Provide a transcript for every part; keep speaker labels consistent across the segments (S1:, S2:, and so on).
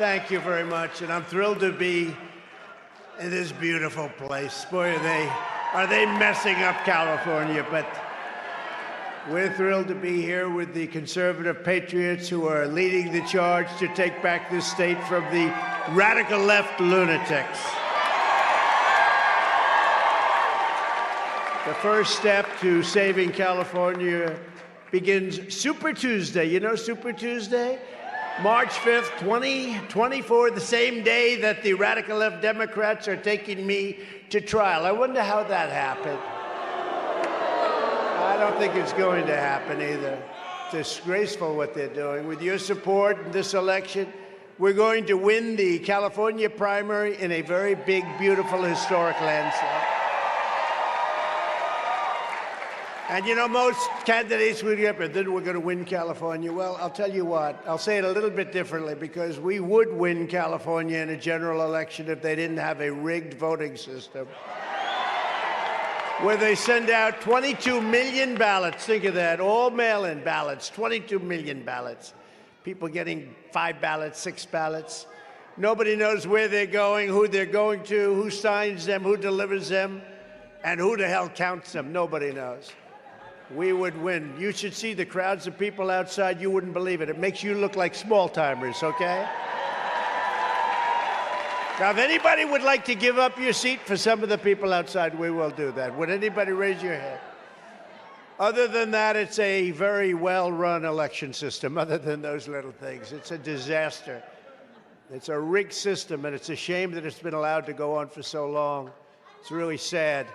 S1: Thank you very much, and I'm thrilled to be in this beautiful place. Boy, are they messing up California, but we're thrilled to be here with the conservative patriots who are leading the charge to take back this state from the radical left lunatics. The first step to saving California begins Super Tuesday. You know Super Tuesday? March 5th, 2024, the same day that the radical left Democrats are taking me to trial. I wonder how that happened. I don't think it's going to happen either. Disgraceful what they're doing. With your support in this election, we're going to win the California primary in a very big, beautiful, historic landslide. And you know, most candidates would get up and then we're going to win California. Well, I'll tell you what, I'll say it a little bit differently, because we would win California in a general election if they didn't have a rigged voting system where they send out 22 million ballots. Think of that, all mail-in ballots, 22 million ballots. People getting 5 ballots, 6 ballots. Nobody knows where they're going, who they're going to, who signs them, who delivers them, and who the hell counts them. Nobody knows. We would win. You should see the crowds of people outside. You wouldn't believe it. It makes you look like small-timers, okay? Now, if anybody would like to give up your seat for some of the people outside, we will do that. Would anybody raise your hand? Other than that, it's a very well-run election system, other than those little things. It's a disaster. It's a rigged system, and it's a shame that it's been allowed to go on for so long. It's really sad.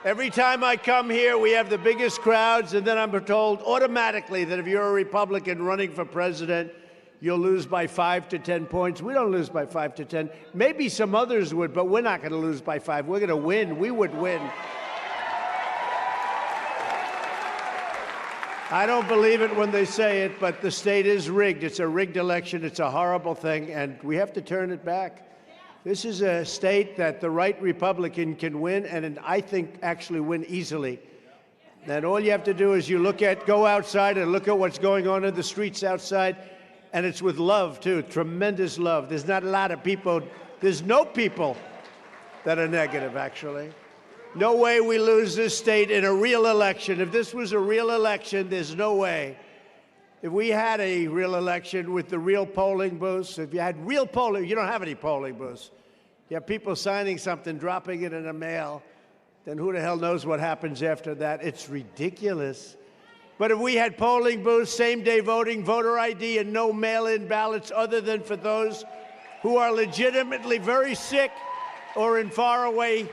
S1: Every time I come here, we have the biggest crowds, and then I'm told automatically that if you're a Republican running for president, you'll lose by 5 to 10 points. We don't lose by 5 to 10. Maybe some others would, but we're not going to lose by 5. We're going to win. We would win. I don't believe it when they say it, but the state is rigged. It's a rigged election. It's a horrible thing, and we have to turn it back. This is a state that the right Republican can win, and I think actually win easily. And all you have to do is go outside and look at what's going on in the streets outside, and it's with love, too, tremendous love. There's not a lot of people, there's no people that are negative, actually. No way we lose this state in a real election. If this was a real election, there's no way. If we had a real election with the real polling booths, if you had real polling, you don't have any polling booths. You have people signing something, dropping it in a mail, then who the hell knows what happens after that? It's ridiculous. But if we had polling booths, same-day voting, voter ID, and no mail-in ballots other than for those who are legitimately very sick or in faraway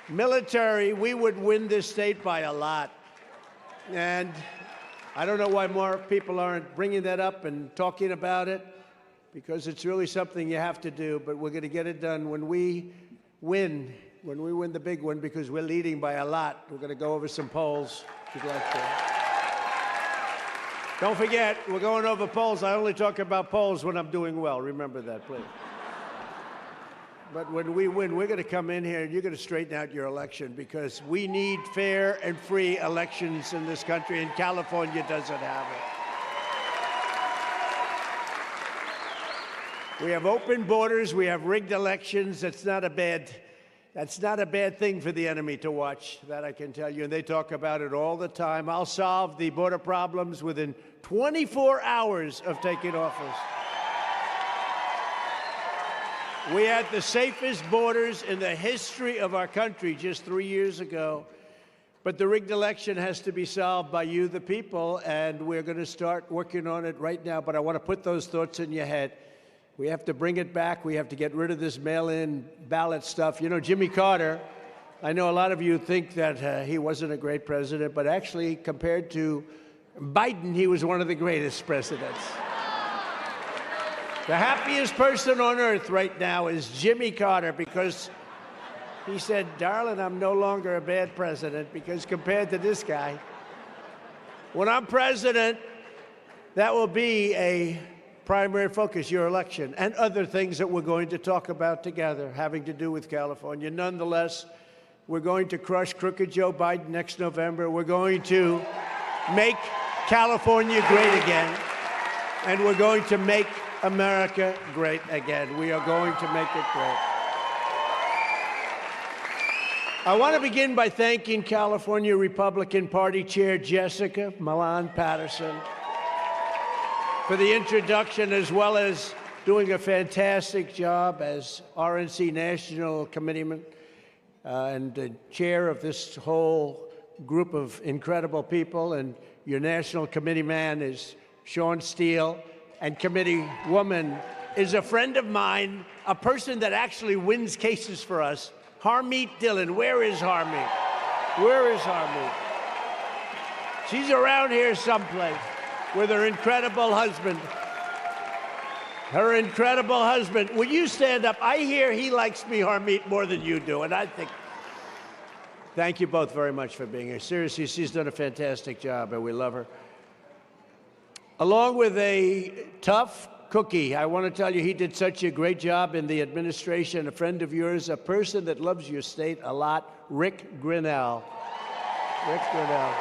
S1: military, we would win this state by a lot. And I don't know why more people aren't bringing that up and talking about it, because it's really something you have to do, but we're going to get it done when we win the big one, because we're leading by a lot. We're going to go over some polls, if you'd like to. Don't forget, we're going over polls. I only talk about polls when I'm doing well. Remember that, please. But when we win, we're going to come in here and you're going to straighten out your election, because we need fair and free elections in this country, and California doesn't have it. We have open borders. We have rigged elections. That's not a bad thing for the enemy to watch, that I can tell you. And they talk about it all the time. I'll solve the border problems within 24 hours of taking office. We had the safest borders in the history of our country just 3 years ago. But the rigged election has to be solved by you, the people, and we're going to start working on it right now. But I want to put those thoughts in your head. We have to bring it back. We have to get rid of this mail-in ballot stuff. You know, Jimmy Carter, I know a lot of you think that he wasn't a great president, but actually, compared to Biden, he was one of the greatest presidents. The happiest person on earth right now is Jimmy Carter, because he said, darling, I'm no longer a bad president, because compared to this guy, when I'm president, that will be a primary focus, your election, and other things that we're going to talk about together having to do with California. Nonetheless, we're going to crush crooked Joe Biden next November. We're going to make California great again, and we're going to make America great again. We are going to make it great. I want to begin by thanking California Republican Party Chair Jessica Milan Patterson for the introduction, as well as doing a fantastic job as RNC National Committeeman and the chair of this whole group of incredible people. And your National Committee man is Sean Steele, and committee woman is a friend of mine, a person that actually wins cases for us, Harmeet Dillon. Where is Harmeet? Where is Harmeet? She's around here someplace with her incredible husband. Her incredible husband. Will you stand up? I hear he likes me, Harmeet, more than you do, and I think... Thank you both very much for being here. Seriously, she's done a fantastic job, and we love her. Along with a tough cookie, I want to tell you he did such a great job in the administration. A friend of yours, a person that loves your state a lot, Rick Grinnell. Rick Grinnell.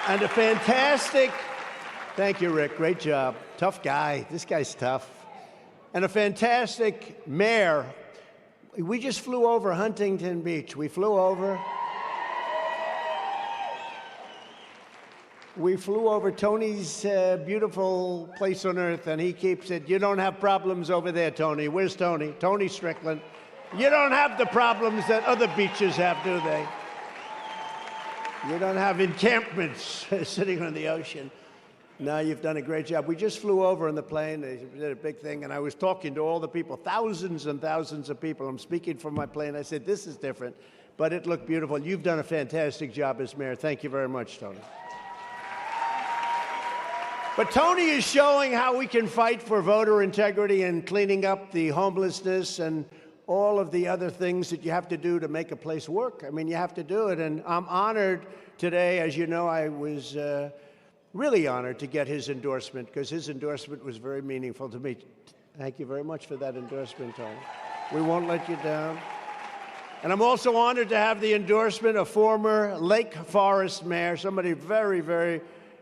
S1: And a fantastic, thank you, Rick, great job. Tough guy, this guy's tough. And a fantastic mayor. We just flew over Huntington Beach. We flew over Tony's beautiful place on earth, and he keeps it, you don't have problems over there, Tony. Where's Tony? Tony Strickland. You don't have the problems that other beaches have, do they? You don't have encampments sitting on the ocean. No, you've done a great job. We just flew over in the plane. They did a big thing, and I was talking to all the people, thousands and thousands of people. I'm speaking from my plane. I said, this is different, but it looked beautiful. You've done a fantastic job as mayor. Thank you very much, Tony. But Tony is showing how we can fight for voter integrity and cleaning up the homelessness and all of the other things that you have to do to make a place work. I mean, you have to do it. And I'm honored today. As you know, I was really honored to get his endorsement, because his endorsement was very meaningful to me. Thank you very much for that endorsement, Tony. We won't let you down. And I'm also honored to have the endorsement of former Lake Forest Mayor, somebody very, very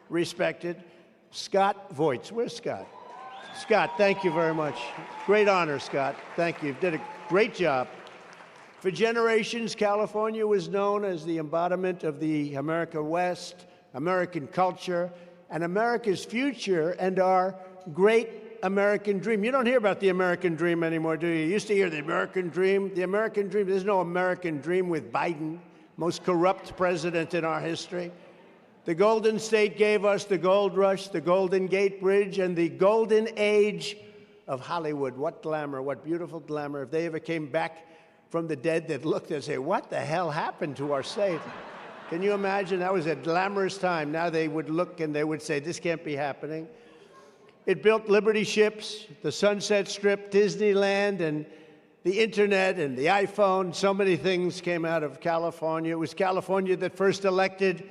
S1: respected, Scott Voights. Where's Scott? Scott, thank you very much. Great honor, Scott. Thank you. You did a great job. For generations, California was known as the embodiment of the American West, American culture, and America's future, and our great American dream. You don't hear about the American dream anymore, do you? You used to hear the American dream. The American dream, there's no American dream with Biden, most corrupt president in our history. The Golden State gave us the gold rush, the Golden Gate Bridge, and the golden age of Hollywood. What glamour, what beautiful glamour. If they ever came back from the dead, they'd look and say, what the hell happened to our state? Can you imagine? That was a glamorous time. Now they would look and they would say, this can't be happening. It built Liberty ships, the Sunset Strip, Disneyland, and the internet and the iPhone. So many things came out of California. It was California that first elected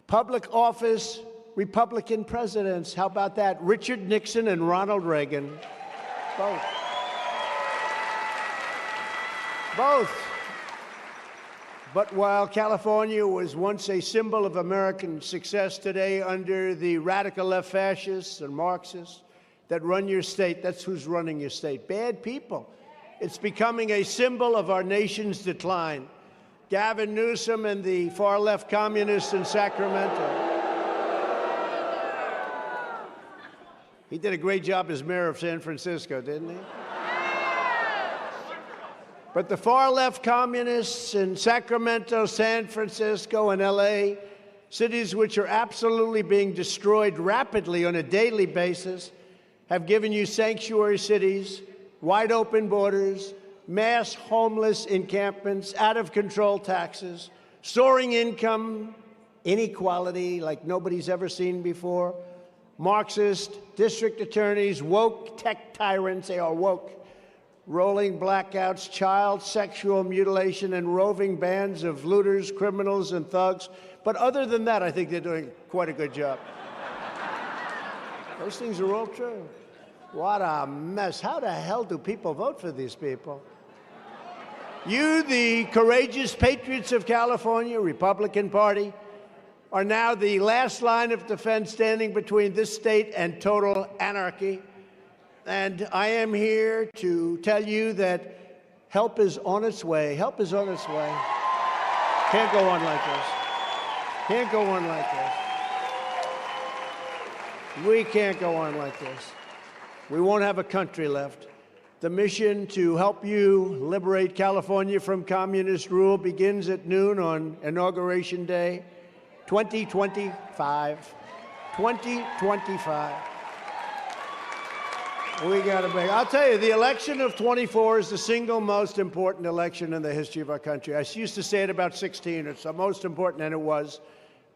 S1: public office Republican presidents. How about that? Richard Nixon and Ronald Reagan. Both. Both. But while California was once a symbol of American success, today, under the radical left fascists and Marxists that run your state, that's who's running your state. Bad people. It's becoming a symbol of our nation's decline. Gavin Newsom and the far-left communists in Sacramento. He did a great job as mayor of San Francisco, didn't he? But the far-left communists in Sacramento, San Francisco, and LA, cities which are absolutely being destroyed rapidly on a daily basis, have given you sanctuary cities, wide-open borders, mass homeless encampments, out-of-control taxes, soaring income, inequality like nobody's ever seen before, Marxist district attorneys, woke tech tyrants, they are woke, rolling blackouts, child sexual mutilation, and roving bands of looters, criminals, and thugs. But other than that, I think they're doing quite a good job. Those things are all true. What a mess. How the hell do people vote for these people? You, the courageous patriots of California, Republican Party, are now the last line of defense standing between this state and total anarchy. And I am here to tell you that help is on its way. Help is on its way. Can't go on like this. Can't go on like this. We can't go on like this. We won't have a country left. The mission to help you liberate California from communist rule begins at noon on Inauguration Day, 2025. 2025. We got to make. I'll tell you, the election of 24 is the single most important election in the history of our country. I used to say it about 16. It's the most important, and it was.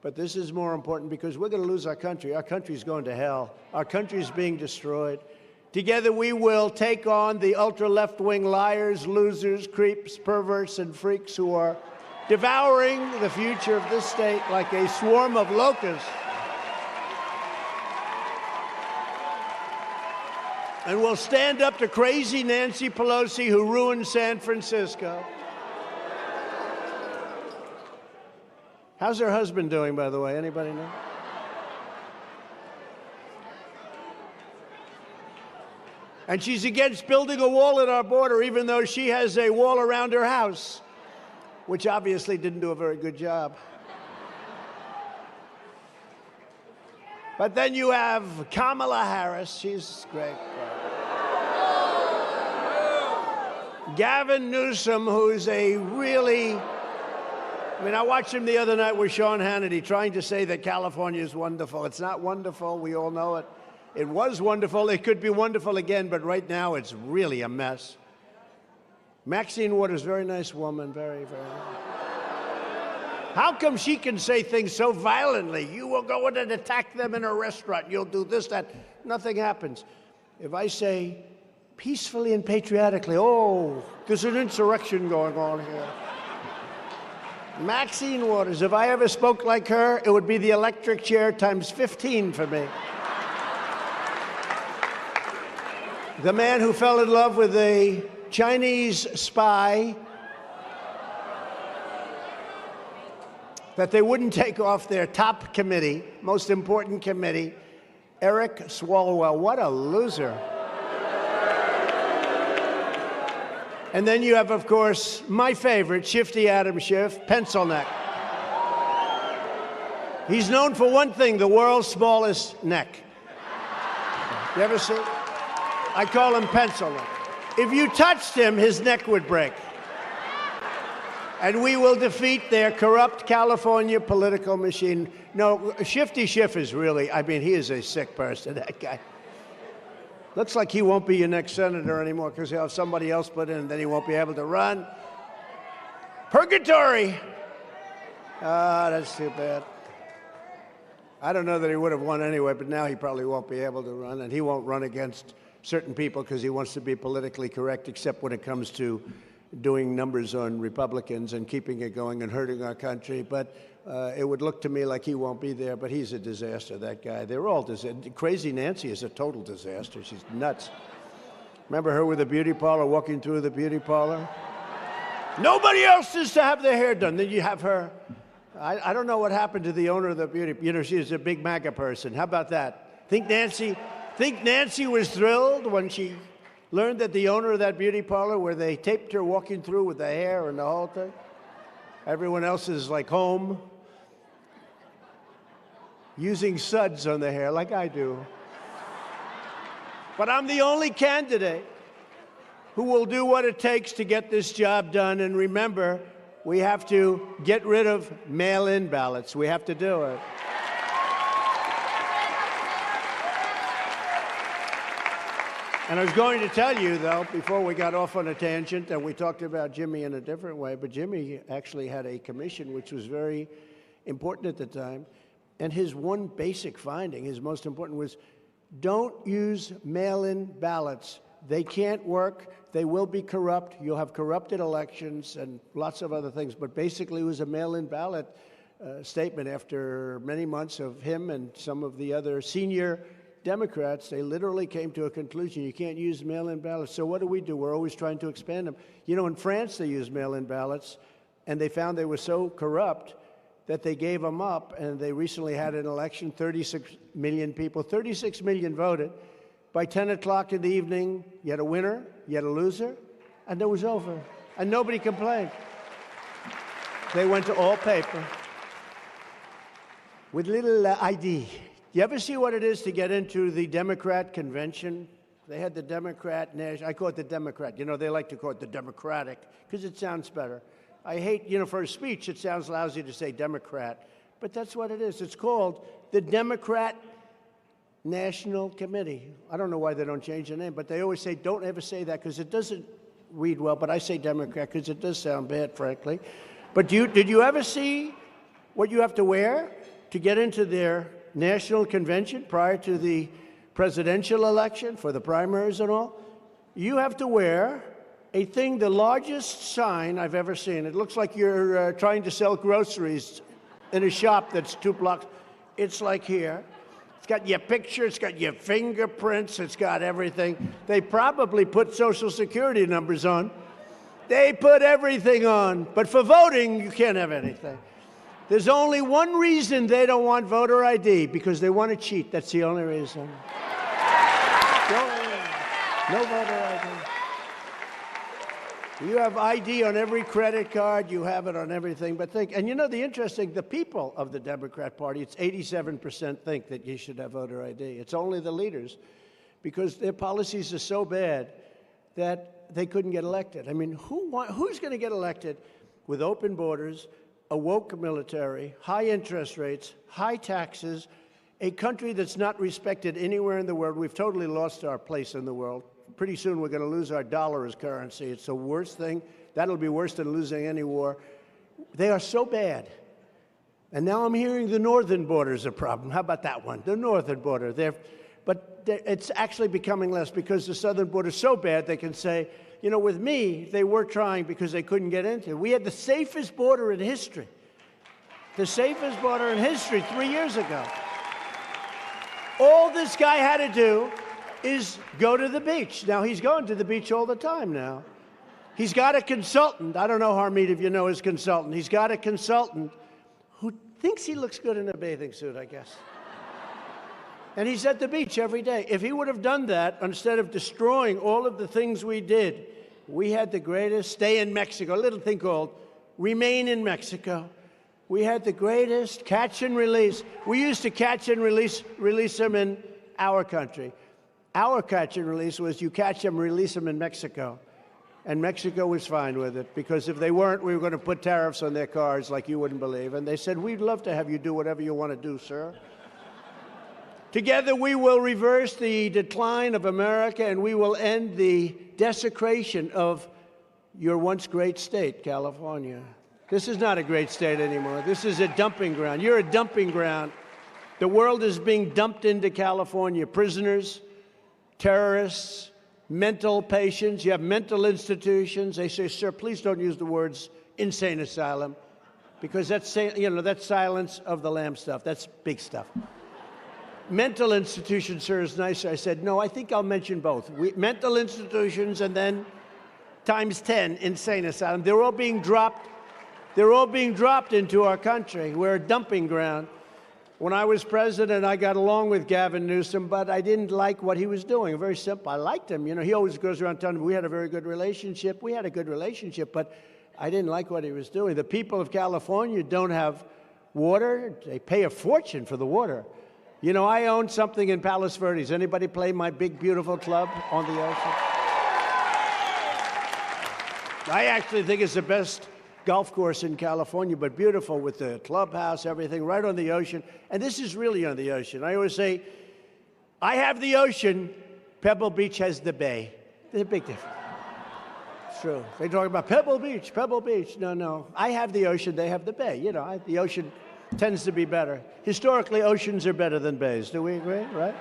S1: But this is more important because we're going to lose our country. Our country's going to hell. Our country's being destroyed. Together we will take on the ultra-left-wing liars, losers, creeps, perverts, and freaks who are devouring the future of this state like a swarm of locusts. And we'll stand up to crazy Nancy Pelosi, who ruined San Francisco. How's her husband doing, by the way? Anybody know? And she's against building a wall at our border, even though she has a wall around her house, which obviously didn't do a very good job. But then you have Kamala Harris. She's great. Gavin Newsom, who's a really... I mean, I watched him the other night with Sean Hannity trying to say that California is wonderful. It's not wonderful. We all know it. It was wonderful. It could be wonderful again, but right now it's really a mess. Maxine Waters, very nice woman, very, very nice. How come she can say things so violently? You will go in and attack them in a restaurant. You'll do this, that. Nothing happens. If I say peacefully and patriotically, oh, there's an insurrection going on here. Maxine Waters, if I ever spoke like her, it would be the electric chair times 15 for me. The man who fell in love with a Chinese spy that they wouldn't take off their top committee, most important committee, Eric Swalwell. What a loser. And then you have, of course, my favorite, Shifty Adam Schiff, Pencil Neck. He's known for one thing, the world's smallest neck. You ever see? I call him Pencil Neck. If you touched him, his neck would break. And we will defeat their corrupt California political machine. No, Shifty Schiff is really, I mean, he is a sick person, that guy. Looks like he won't be your next senator anymore because he'll have somebody else put in and then he won't be able to run. Purgatory! Ah, that's too bad. I don't know that he would have won anyway, but now he probably won't be able to run, and he won't run against certain people because he wants to be politically correct, except when it comes to doing numbers on Republicans and keeping it going and hurting our country. But it would look to me like he won't be there, but he's a disaster, that guy. They're all disaster. Crazy Nancy is a total disaster. She's nuts. Remember her with the beauty parlor, walking through the beauty parlor? Nobody else is to have their hair done. Then you have her. I don't know what happened to the owner of the beauty. You know, she's a big MAGA person. How about that? Think Nancy was thrilled when she learned that the owner of that beauty parlor, where they taped her walking through with the hair and the whole thing, everyone else is like home, using suds on their hair like I do. But I'm the only candidate who will do what it takes to get this job done. And remember, we have to get rid of mail-in ballots. We have to do it. And I was going to tell you, though, before we got off on a tangent, and we talked about Jimmy in a different way, but Jimmy actually had a commission which was very important at the time. And his one basic finding, his most important, was don't use mail-in ballots. They can't work. They will be corrupt. You'll have corrupted elections and lots of other things. But basically, it was a mail-in ballot statement after many months of him and some of the other senior Democrats. They literally came to a conclusion. You can't use mail-in ballots. So what do? We're always trying to expand them. You know, in France, they use mail-in ballots, and they found they were so corrupt that they gave them up, and they recently had an election, 36 million people, 36 million voted. By 10 o'clock in the evening, you had a winner, you had a loser, and it was over. And nobody complained. They went to all paper with little ID. You ever see what it is to get into the Democrat convention? They had the Democrat National, I call it the Democrat. You know, they like to call it the Democratic because it sounds better. I hate, you know, for a speech, it sounds lousy to say Democrat, but that's what it is. It's called the Democrat National Committee. I don't know why they don't change the name, but they always say, don't ever say that because it doesn't read well, but I say Democrat because it does sound bad, frankly. But did you ever see what you have to wear to get into their national convention prior to the presidential election for the primaries and all? You have to wear a thing, the largest sign I've ever seen. It looks like you're trying to sell groceries in a shop that's 2 blocks. It's like here. It's got your picture, it's got your fingerprints, it's got everything. They probably put Social Security numbers on. They put everything on. But for voting, you can't have anything. There's only one reason they don't want voter ID, because they want to cheat. That's the only reason. No voter ID. You have ID on every credit card, you have it on everything, but think, and you know the people of the Democrat Party, it's 87% think that you should have voter ID. It's only the leaders, because their policies are so bad that they couldn't get elected. I mean, who's going to get elected with open borders, a woke military, high interest rates, high taxes, a country that's not respected anywhere in the world? We've totally lost our place in the world. Pretty soon we're going to lose our dollar as currency. It's the worst thing. That'll be worse than losing any war. They are so bad. And now I'm hearing the northern border is a problem. How about that one? The northern border. It's actually becoming less because the southern border is so bad they can say, you know, with me, they were trying because they couldn't get into it. We had the safest border in history. The safest border in history 3 years ago. All this guy had to do is go to the beach. Now, he's going to the beach all the time now. He's got a consultant. I don't know, Harmeet, if you know his consultant. He's got a consultant who thinks he looks good in a bathing suit, I guess. And he's at the beach every day. If he would have done that, instead of destroying all of the things we did, we had the greatest stay in Mexico, a little thing called remain in Mexico. We had the greatest catch and release. We used to catch and release them in our country. Our catch and release was you catch them, release them in Mexico. And Mexico was fine with it, because if they weren't, we were going to put tariffs on their cars like you wouldn't believe. And they said, we'd love to have you do whatever you want to do, sir. Together we will reverse the decline of America, and we will end the desecration of your once great state, California. This is not a great state anymore. This is a dumping ground. You're a dumping ground. The world is being dumped into California. Prisoners, terrorists, mental patients. You have mental institutions. They say, sir, please don't use the words insane asylum, because that's, you know, that's Silence of the Lambs stuff. That's big stuff. Mental institutions, sir, is nicer. I said, no, I think I'll mention both. Mental institutions and then times 10, insane asylum. They're all being dropped. They're all being dropped into our country. We're a dumping ground. When I was president, I got along with Gavin Newsom, but I didn't like what he was doing. Very simple. I liked him. You know, he always goes around telling me we had a very good relationship. We had a good relationship, but I didn't like what he was doing. The people of California don't have water. They pay a fortune for the water. You know, I own something in Palos Verdes. Anybody play my big, beautiful club on the ocean? I actually think it's the best golf course in California, but beautiful with the clubhouse, everything, right on the ocean. And this is really on the ocean. I always say, I have the ocean, Pebble Beach has the bay. There's a big difference. It's true. They talk about Pebble Beach, Pebble Beach. No, no. I have the ocean, they have the bay. You know, the ocean tends to be better. Historically, oceans are better than bays. Do we agree, right?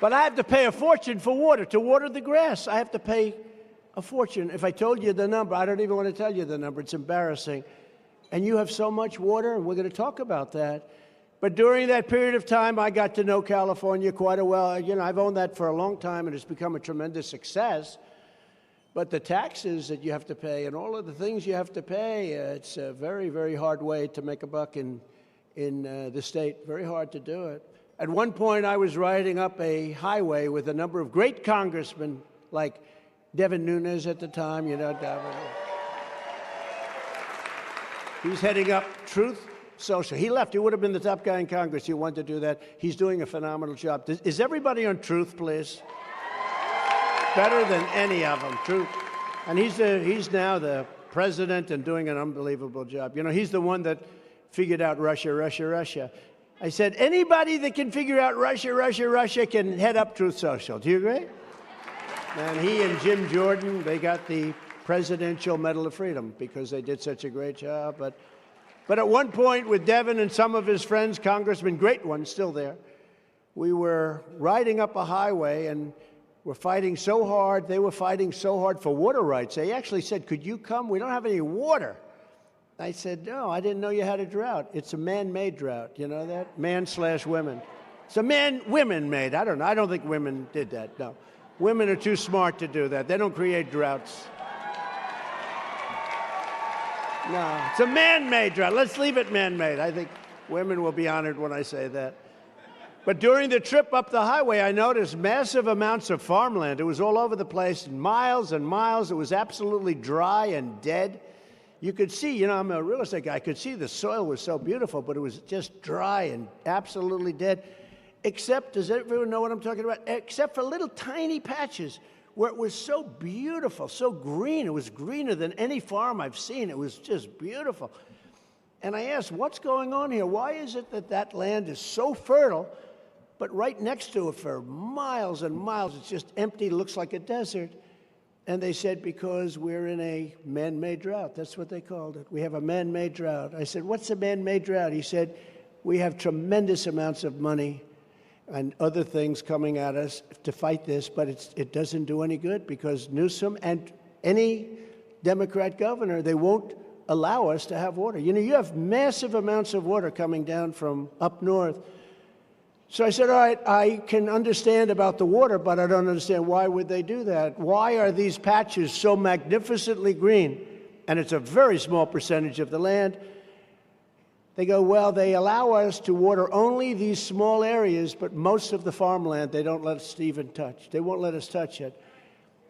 S1: But I have to pay a fortune for water. To water the grass, I have to pay a fortune. If I told you the number, I don't even want to tell you the number. It's embarrassing. And you have so much water, and we're going to talk about that. But during that period of time, I got to know California quite well. You know, I've owned that for a long time, and it's become a tremendous success. But the taxes that you have to pay and all of the things you have to pay, it's a very, very hard way to make a buck in the state. Very hard to do it. At one point, I was riding up a highway with a number of great congressmen, like Devin Nunes at the time, you know, Devin. He's heading up Truth Social. He left. He would have been the top guy in Congress. He wanted to do that. He's doing a phenomenal job. Is everybody on Truth, please? Better than any of them, Truth. And he's now the president and doing an unbelievable job. You know, he's the one that figured out Russia. I said, anybody that can figure out Russia can head up Truth Social. Do you agree? And he and Jim Jordan, they got the Presidential Medal of Freedom because they did such a great job. But at one point with Devin and some of his friends, congressmen, great ones, still there, we were riding up a highway and we're fighting so hard. They were fighting so hard for water rights. They actually said, could you come? We don't have any water. I said, no, I didn't know you had a drought. It's a man-made drought. You know that? Man/women. It's a women-made. I don't know. I don't think women did that, no. Women are too smart to do that. They don't create droughts. No, it's a man-made drought. Let's leave it man-made. I think women will be honored when I say that. But during the trip up the highway, I noticed massive amounts of farmland. It was all over the place, miles and miles. It was absolutely dry and dead. You could see, you know, I'm a real estate guy. I could see the soil was so beautiful, but it was just dry and absolutely dead. Except, does everyone know what I'm talking about? Except for little tiny patches where it was so beautiful, so green. It was greener than any farm I've seen. It was just beautiful. And I asked, what's going on here? Why is it that that land is so fertile, but right next to it for miles and miles, it's just empty, looks like a desert? And they said, because we're in a man-made drought. That's what they called it. We have a man-made drought. I said, what's a man-made drought? He said, we have tremendous amounts of money and other things coming at us to fight this, but it doesn't do any good because Newsom and any Democrat governor, they won't allow us to have water. You know, you have massive amounts of water coming down from up north. So I said, all right, I can understand about the water, but I don't understand why would they do that? Why are these patches so magnificently green? And it's a very small percentage of the land. They go, well, they allow us to water only these small areas, but most of the farmland, they don't let us even touch. They won't let us touch it.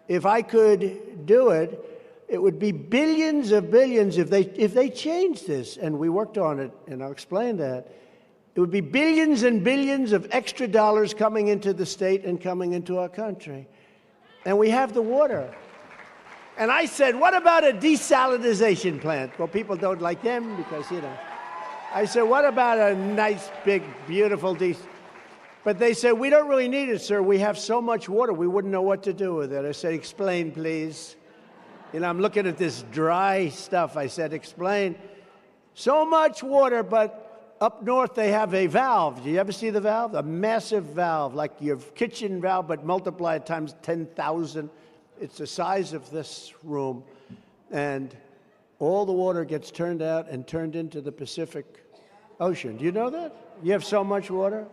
S1: If I could do it, it would be billions of billions if they changed this. And we worked on it, and I'll explain that. It would be billions and billions of extra dollars coming into the state and coming into our country. And we have the water. And I said, what about a desalinization plant? Well, people don't like them because, you know. I said, what about a nice, big, beautiful But they said, we don't really need it, sir. We have so much water, we wouldn't know what to do with it. I said, explain, please. You know, I'm looking at this dry stuff. I said, explain. So much water, but up north they have a valve. Do you ever see the valve? A massive valve, like your kitchen valve, but multiplied times 10,000. It's the size of this room. And all the water gets turned out and turned into the Pacific Ocean. Do you know that? You have so much water?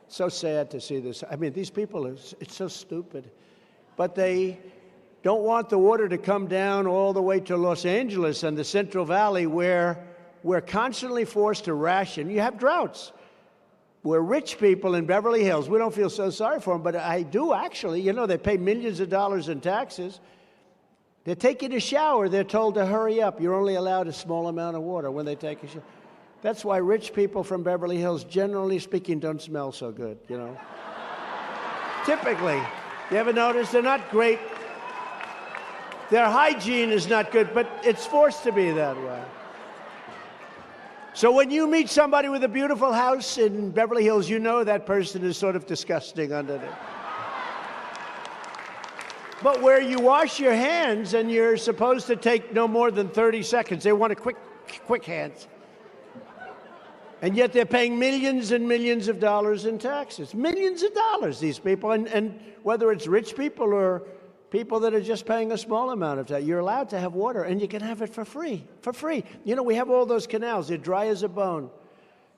S1: So sad to see this. I mean, these people, it's so stupid. But they don't want the water to come down all the way to Los Angeles and the Central Valley where we're constantly forced to ration. You have droughts. We're rich people in Beverly Hills. We don't feel so sorry for them, but I do actually. You know, they pay millions of dollars in taxes. They're taking a shower. They're told to hurry up. You're only allowed a small amount of water when they take a shower. That's why rich people from Beverly Hills, generally speaking, don't smell so good, you know. Typically. You ever notice? They're not great. Their hygiene is not good, but it's forced to be that way. So when you meet somebody with a beautiful house in Beverly Hills, you know that person is sort of disgusting underneath. But where you wash your hands and you're supposed to take no more than 30 seconds, they want a quick hands. And yet they're paying millions and millions of dollars in taxes. Millions of dollars, these people. And whether it's rich people or people that are just paying a small amount of tax, you're allowed to have water, and you can have it for free, You know, we have all those canals. They're dry as a bone.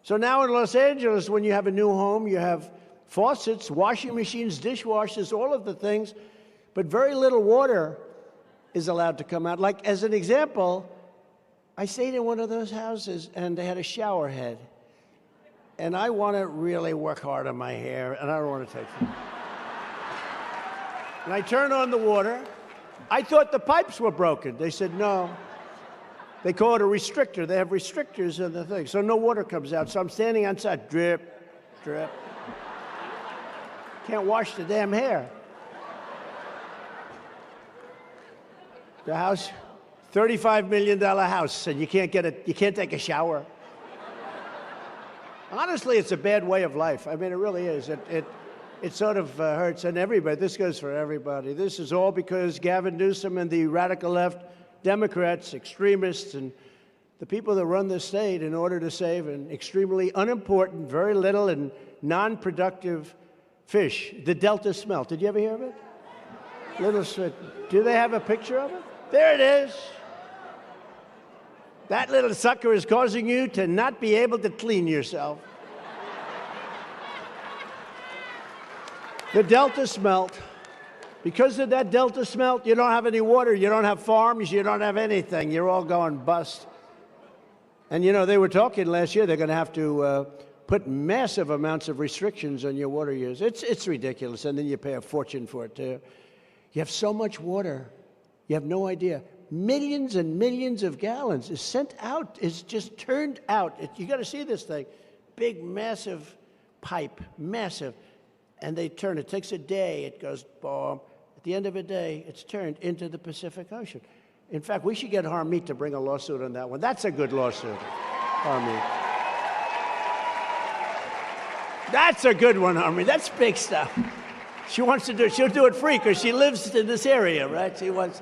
S1: So now in Los Angeles, when you have a new home, you have faucets, washing machines, dishwashers, all of the things, but very little water. is allowed to come out. Like, as an example, I stayed in one of those houses, and they had a shower head. And I want to really work hard on my hair, and I don't want to take it. And I turned on the water. I thought the pipes were broken. They said, no. They call it a restrictor. They have restrictors in the thing, so no water comes out. So I'm standing outside, drip, drip. Can't wash the damn hair. The house, $35 million house, and you can't take a shower. Honestly, it's a bad way of life. I mean, it really is. It sort of hurts, and everybody. This goes for everybody. This is all because Gavin Newsom and the radical left Democrats, extremists, and the people that run this state in order to save an extremely unimportant, very little and non-productive fish, the Delta smelt. Did you ever hear of it? Little smelt. Do they have a picture of it? There it is. That little sucker is causing you to not be able to clean yourself. The Delta smelt. Because of that Delta smelt, you don't have any water, you don't have farms, you don't have anything. You're all going bust. And, you know, they were talking last year they're going to have to put massive amounts of restrictions on your water use. It's ridiculous, and then you pay a fortune for it, too. You have so much water, you have no idea. Millions and millions of gallons is sent out, is just turned out. You got to see this thing. Big, massive pipe, massive. And they turn it. It takes a day. It goes, boom. At the end of a day, it's turned into the Pacific Ocean. In fact, we should get Harmeet to bring a lawsuit on that one. That's a good lawsuit, Harmeet. That's a good one, Harmeet. That's big stuff. She wants to do it. She'll do it free because she lives in this area, right? She wants.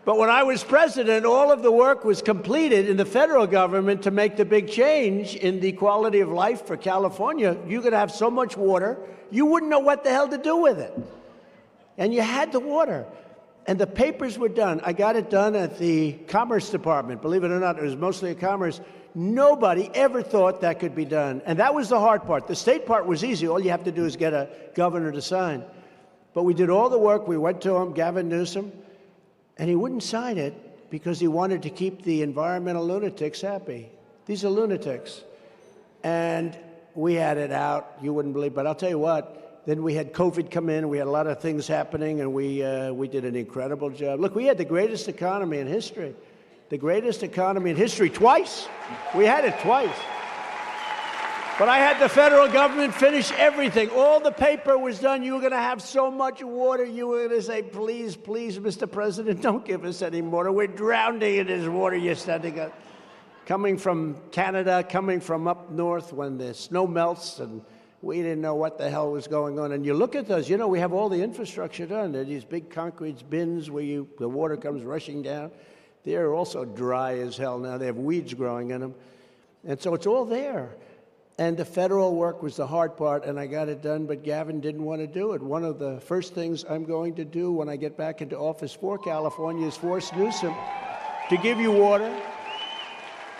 S1: But when I was president, all of the work was completed in the federal government to make the big change in the quality of life for California. You're going to have so much water, you wouldn't know what the hell to do with it. And you had the water. And the papers were done. I got it done at the Commerce Department. Believe it or not, it was mostly a Commerce. Nobody ever thought that could be done. And that was the hard part. The state part was easy. All you have to do is get a governor to sign. But we did all the work. We went to him, Gavin Newsom, and he wouldn't sign it because he wanted to keep the environmental lunatics happy. These are lunatics. And we had it out. You wouldn't believe, but I'll tell you what. Then we had COVID come in. We had a lot of things happening, and we did an incredible job. Look, we had the greatest economy in history. The greatest economy in history twice. We had it twice. But I had the federal government finish everything. All the paper was done. You were going to have so much water. You were going to say, please, please, Mr. President, don't give us any water. We're drowning in this water you're sending us. Coming from Canada, coming from up north when the snow melts, and we didn't know what the hell was going on. And you look at those, you know, we have all the infrastructure done. There are these big concrete bins where the water comes rushing down. They're also dry as hell now. They have weeds growing in them. And so it's all there. And the federal work was the hard part, and I got it done, but Gavin didn't want to do it. One of the first things I'm going to do when I get back into office for California is force Newsom to give you water.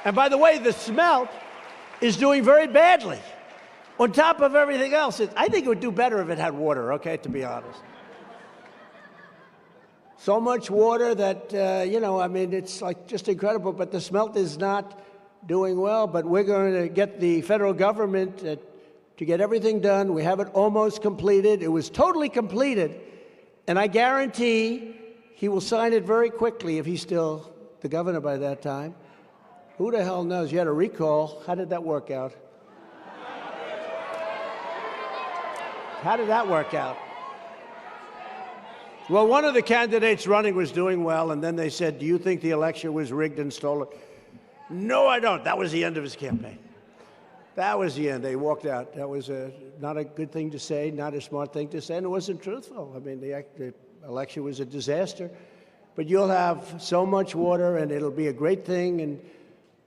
S1: And by the way, the smelt is doing very badly. On top of everything else, I think it would do better if it had water, okay, to be honest. So much water that, you know, I mean, it's like just incredible, but the smelt is not doing well. But we're going to get the federal government to get everything done. We have it almost completed. It was totally completed, and I guarantee he will sign it very quickly if he's still the governor by that time. Who the hell knows? You had a recall. How did that work out? How did that work out? Well, one of the candidates running was doing well, and then they said, do you think the election was rigged and stolen? No, I don't. That was the end of his campaign. That was the end. They walked out. That was not a good thing to say, not a smart thing to say, and it wasn't truthful. I mean, the election was a disaster. But you'll have so much water, and it'll be a great thing, and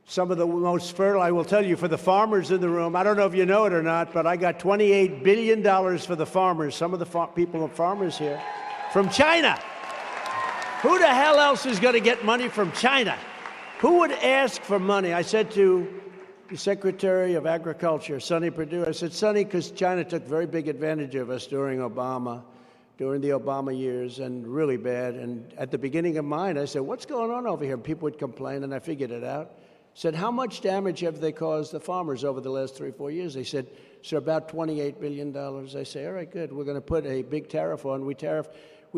S1: some of the most fertile, I will tell you, for the farmers in the room, I don't know if you know it or not, but I got $28 billion for the farmers, some of the people and farmers here, from China. Who the hell else is going to get money from China? Who would ask for money? I said to the Secretary of Agriculture, Sonny Perdue, I said, Sonny, because China took very big advantage of us during Obama. during the Obama years, and really bad. And at the beginning of mine, I said, what's going on over here? And people would complain, and I figured it out. Said, how much damage have they caused the farmers over the last 3 or 4 years? They said, sir, about $28 billion. I say, all right, good. We're going to put a big tariff on. We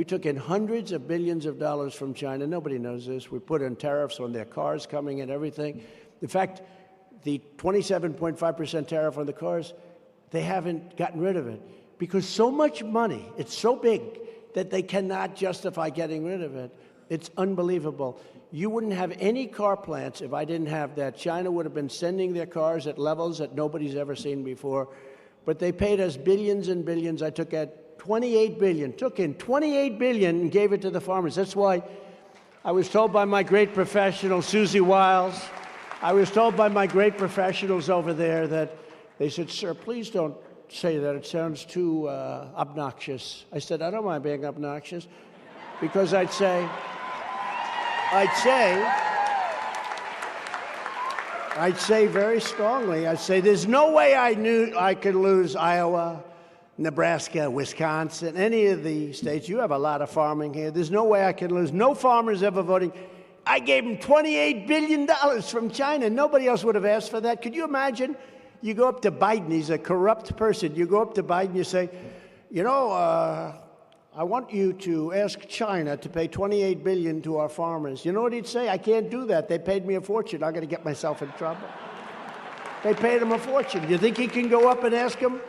S1: took in hundreds of billions of dollars from China. Nobody knows this. We put in tariffs on their cars coming and everything. In fact, the 27.5% tariff on the cars, they haven't gotten rid of it because so much money, it's so big that they cannot justify getting rid of it. It's unbelievable. You wouldn't have any car plants if I didn't have that. China would have been sending their cars at levels that nobody's ever seen before. But they paid us billions and billions. I took at 28 billion, took in 28 billion and gave it to the farmers. That's why I was told by my great professional, Susie Wiles, I was told by my great professionals over there that they said, sir, please don't say that. It sounds too obnoxious. I said, I don't mind being obnoxious because I'd say very strongly, I'd say there's no way I could lose Iowa, Nebraska, Wisconsin, any of the states. You have a lot of farming here. There's no way I can lose. No farmers ever voting. I gave them $28 billion from China. Nobody else would have asked for that. Could you imagine? You go up to Biden. He's a corrupt person. You go up to Biden, you say, you know, I want you to ask China to pay $28 billion to our farmers. You know what he'd say? I can't do that. They paid me a fortune. I'm going to get myself in trouble. They paid him a fortune. You think he can go up and ask him?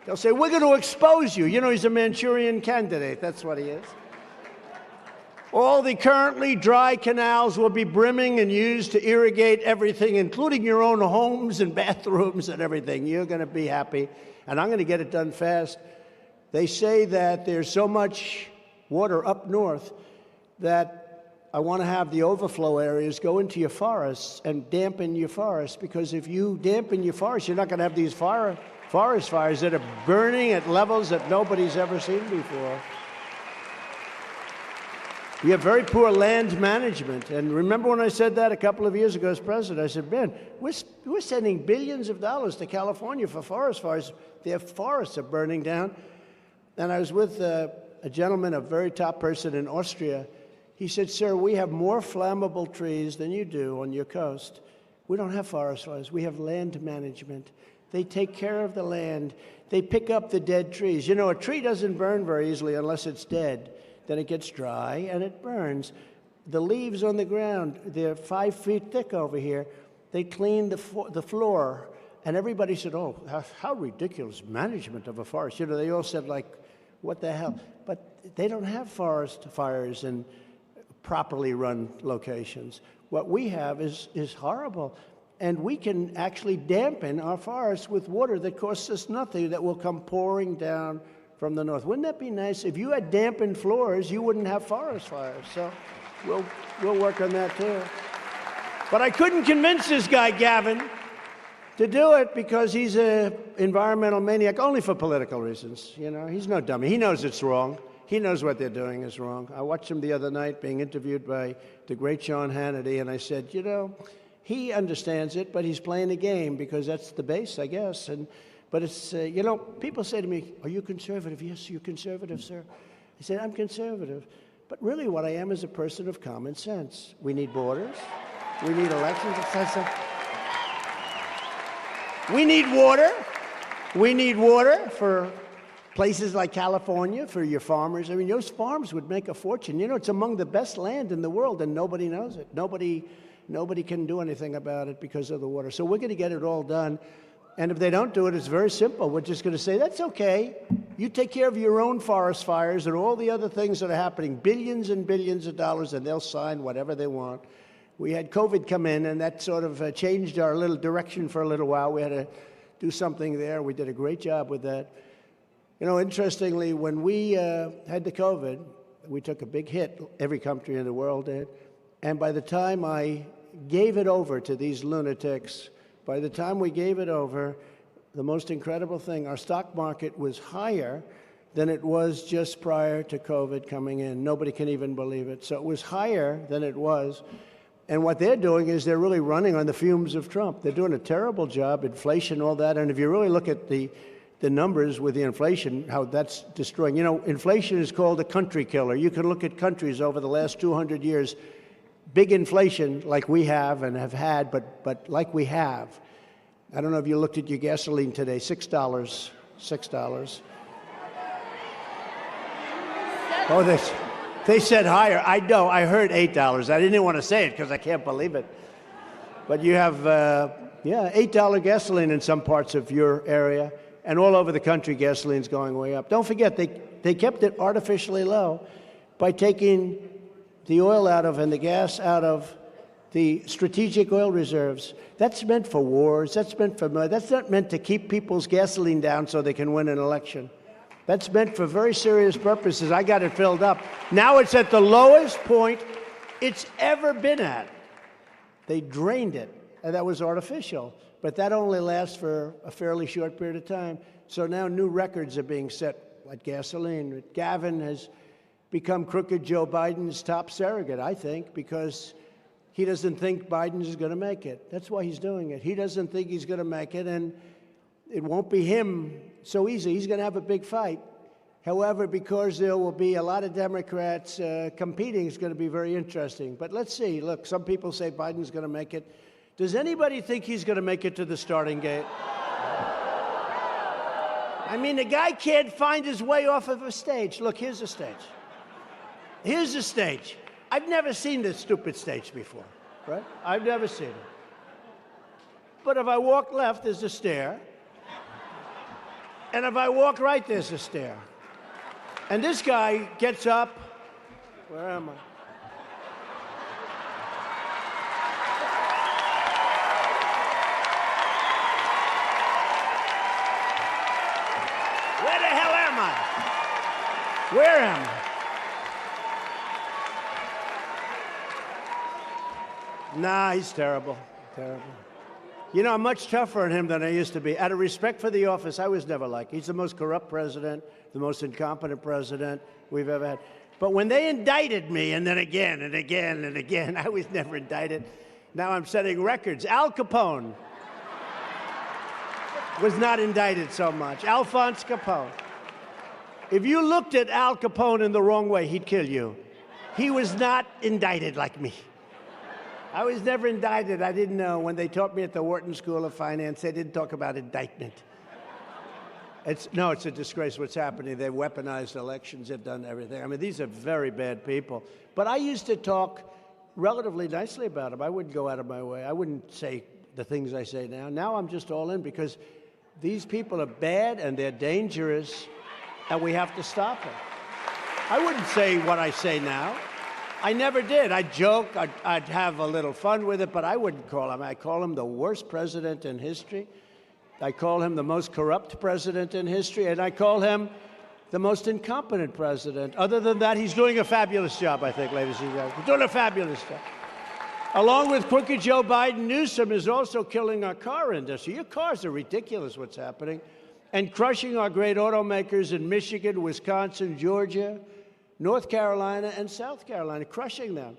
S1: They'll say, we're going to expose you. You know, he's a Manchurian candidate. That's what he is. All the currently dry canals will be brimming and used to irrigate everything, including your own homes and bathrooms and everything. You're going to be happy, and I'm going to get it done fast. They say that there's so much water up north that I want to have the overflow areas go into your forests and dampen your forests, because if you dampen your forests, you're not going to have these forest fires that are burning at levels that nobody's ever seen before. We have very poor land management. And remember when I said that a couple of years ago as president, I said, man, we're sending billions of dollars to California for forest fires. Their forests are burning down. And I was with a gentleman, a very top person in Austria. He said, sir, we have more flammable trees than you do on your coast. We don't have forest fires. We have land management. They take care of the land. They pick up the dead trees. You know, a tree doesn't burn very easily unless it's dead. Then it gets dry and it burns. The leaves on the ground, they're 5 feet thick over here. They clean the floor. And everybody said, oh, how ridiculous management of a forest. You know, they all said, like, what the hell? But they don't have forest fires in properly run locations. What we have is horrible. And we can actually dampen our forests with water that costs us nothing, that will come pouring down from the north. Wouldn't that be nice? If you had dampened floors, you wouldn't have forest fires. So we'll work on that too. But I couldn't convince this guy, Gavin, to do it because he's an environmental maniac, only for political reasons. You know, he's no dummy. He knows it's wrong. He knows what they're doing is wrong. I watched him the other night being interviewed by the great Sean Hannity, and I said, you know, he understands it, but he's playing a game because that's the base, I guess. But it's, you know, people say to me, are you conservative? Yes, you're conservative, sir. I said, I'm conservative. But really what I am is a person of common sense. We need borders. We need elections. We need water. We need water for places like California, for your farmers. I mean, those farms would make a fortune. You know, it's among the best land in the world, and nobody knows it. Nobody can do anything about it because of the water. So we're going to get it all done. And if they don't do it, it's very simple. We're just going to say, that's okay. You take care of your own forest fires and all the other things that are happening, billions and billions of dollars, and they'll sign whatever they want. We had COVID come in, and that sort of changed our little direction for a little while. We had to do something there. We did a great job with that. You know, interestingly, when we had the COVID, we took a big hit. Every country in the world did. And by the time I gave it over to these lunatics, by the time we gave it over, the most incredible thing, our stock market was higher than it was just prior to COVID coming in. Nobody can even believe it. So it was higher than it was. And what they're doing is they're really running on the fumes of Trump. They're doing a terrible job, inflation, all that. And if you really look at the the numbers with the inflation, how that's destroying. You know, inflation is called a country killer. You can look at countries over the last 200 years, big inflation like we have and have had, but like we have. I don't know if you looked at your gasoline today, $6. $6. Oh, they said higher. I know, I heard $8. I didn't want to say it because I can't believe it. But you have, $8 gasoline in some parts of your area. And all over the country, gasoline's going way up. Don't forget, they kept it artificially low by taking the oil out of and the gas out of the strategic oil reserves. That's meant for wars. That's not meant to keep people's gasoline down so they can win an election. That's meant for very serious purposes. I got it filled up. Now it's at the lowest point it's ever been at. They drained it, and that was artificial. But that only lasts for a fairly short period of time. So now new records are being set at gasoline. Gavin has become crooked Joe Biden's top surrogate, I think, because he doesn't think Biden is going to make it. That's why he's doing it. He doesn't think he's going to make it, and it won't be him so easy. He's going to have a big fight. However, because there will be a lot of Democrats competing, it's going to be very interesting. But let's see. Look, some people say Biden's going to make it. Does anybody think he's going to make it to the starting gate? I mean, the guy can't find his way off of a stage. Look, here's a stage. Here's a stage. I've never seen this stupid stage before, right? I've never seen it. But if I walk left, there's a stair. And if I walk right, there's a stair. And this guy gets up. Where am I? Where the hell am I? Where am I? Nah, he's terrible. Terrible. You know, I'm much tougher on him than I used to be. Out of respect for the office, I was never like. He's the most corrupt president, the most incompetent president we've ever had. But when they indicted me, and then again and again and again, I was never indicted. Now I'm setting records. Al Capone was not indicted so much. Alphonse Capone. If you looked at Al Capone in the wrong way, he'd kill you. He was not indicted like me. I was never indicted. I didn't know. When they taught me at the Wharton School of Finance, they didn't talk about indictment. It's a disgrace what's happening. They've weaponized elections. They've done everything. I mean, these are very bad people. But I used to talk relatively nicely about them. I wouldn't go out of my way. I wouldn't say the things I say now. Now I'm just all in because these people are bad and they're dangerous, and we have to stop them. I wouldn't say what I say now. I never did. I'd joke, I'd have a little fun with it, but I wouldn't call him. I call him the worst president in history. I call him the most corrupt president in history, and I call him the most incompetent president. Other than that, he's doing a fabulous job, I think, ladies and gentlemen. He's doing a fabulous job. Along with crooked Joe Biden, Newsom is also killing our car industry. Your cars are ridiculous, what's happening, and crushing our great automakers in Michigan, Wisconsin, Georgia, North Carolina, and South Carolina, crushing them.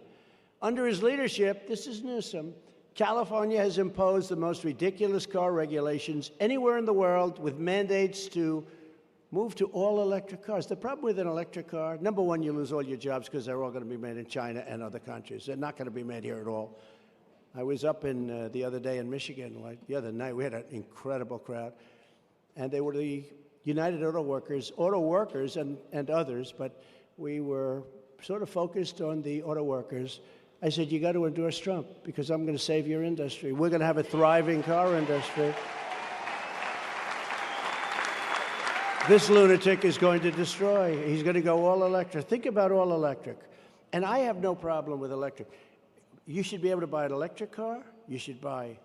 S1: Under his leadership, this is Newsom, California has imposed the most ridiculous car regulations anywhere in the world with mandates to move to all-electric cars. The problem with an electric car, number one, you lose all your jobs because they're all going to be made in China and other countries. They're not going to be made here at all. I was up in the other day in Michigan, like the other night. We had an incredible crowd. And they were the United Auto Workers and others, but we were sort of focused on the auto workers. I said, you got to endorse Trump because I'm going to save your industry. We're going to have a thriving car industry. This lunatic is going to destroy. He's going to go all electric. Think about all electric. And I have no problem with electric. You should be able to buy an electric car. You should buy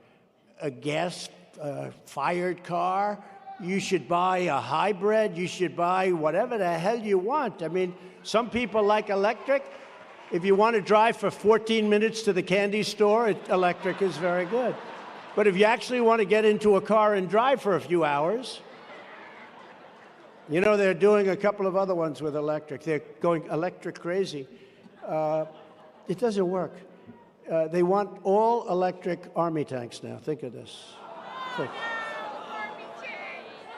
S1: a gas-fired car. You should buy a hybrid. You should buy whatever the hell you want. I mean, some people like electric. If you want to drive for 14 minutes to the candy store, electric is very good. But if you actually want to get into a car and drive for a few hours, you know, they're doing a couple of other ones with electric. They're going electric crazy. It doesn't work. They want all electric army tanks now. Think of this.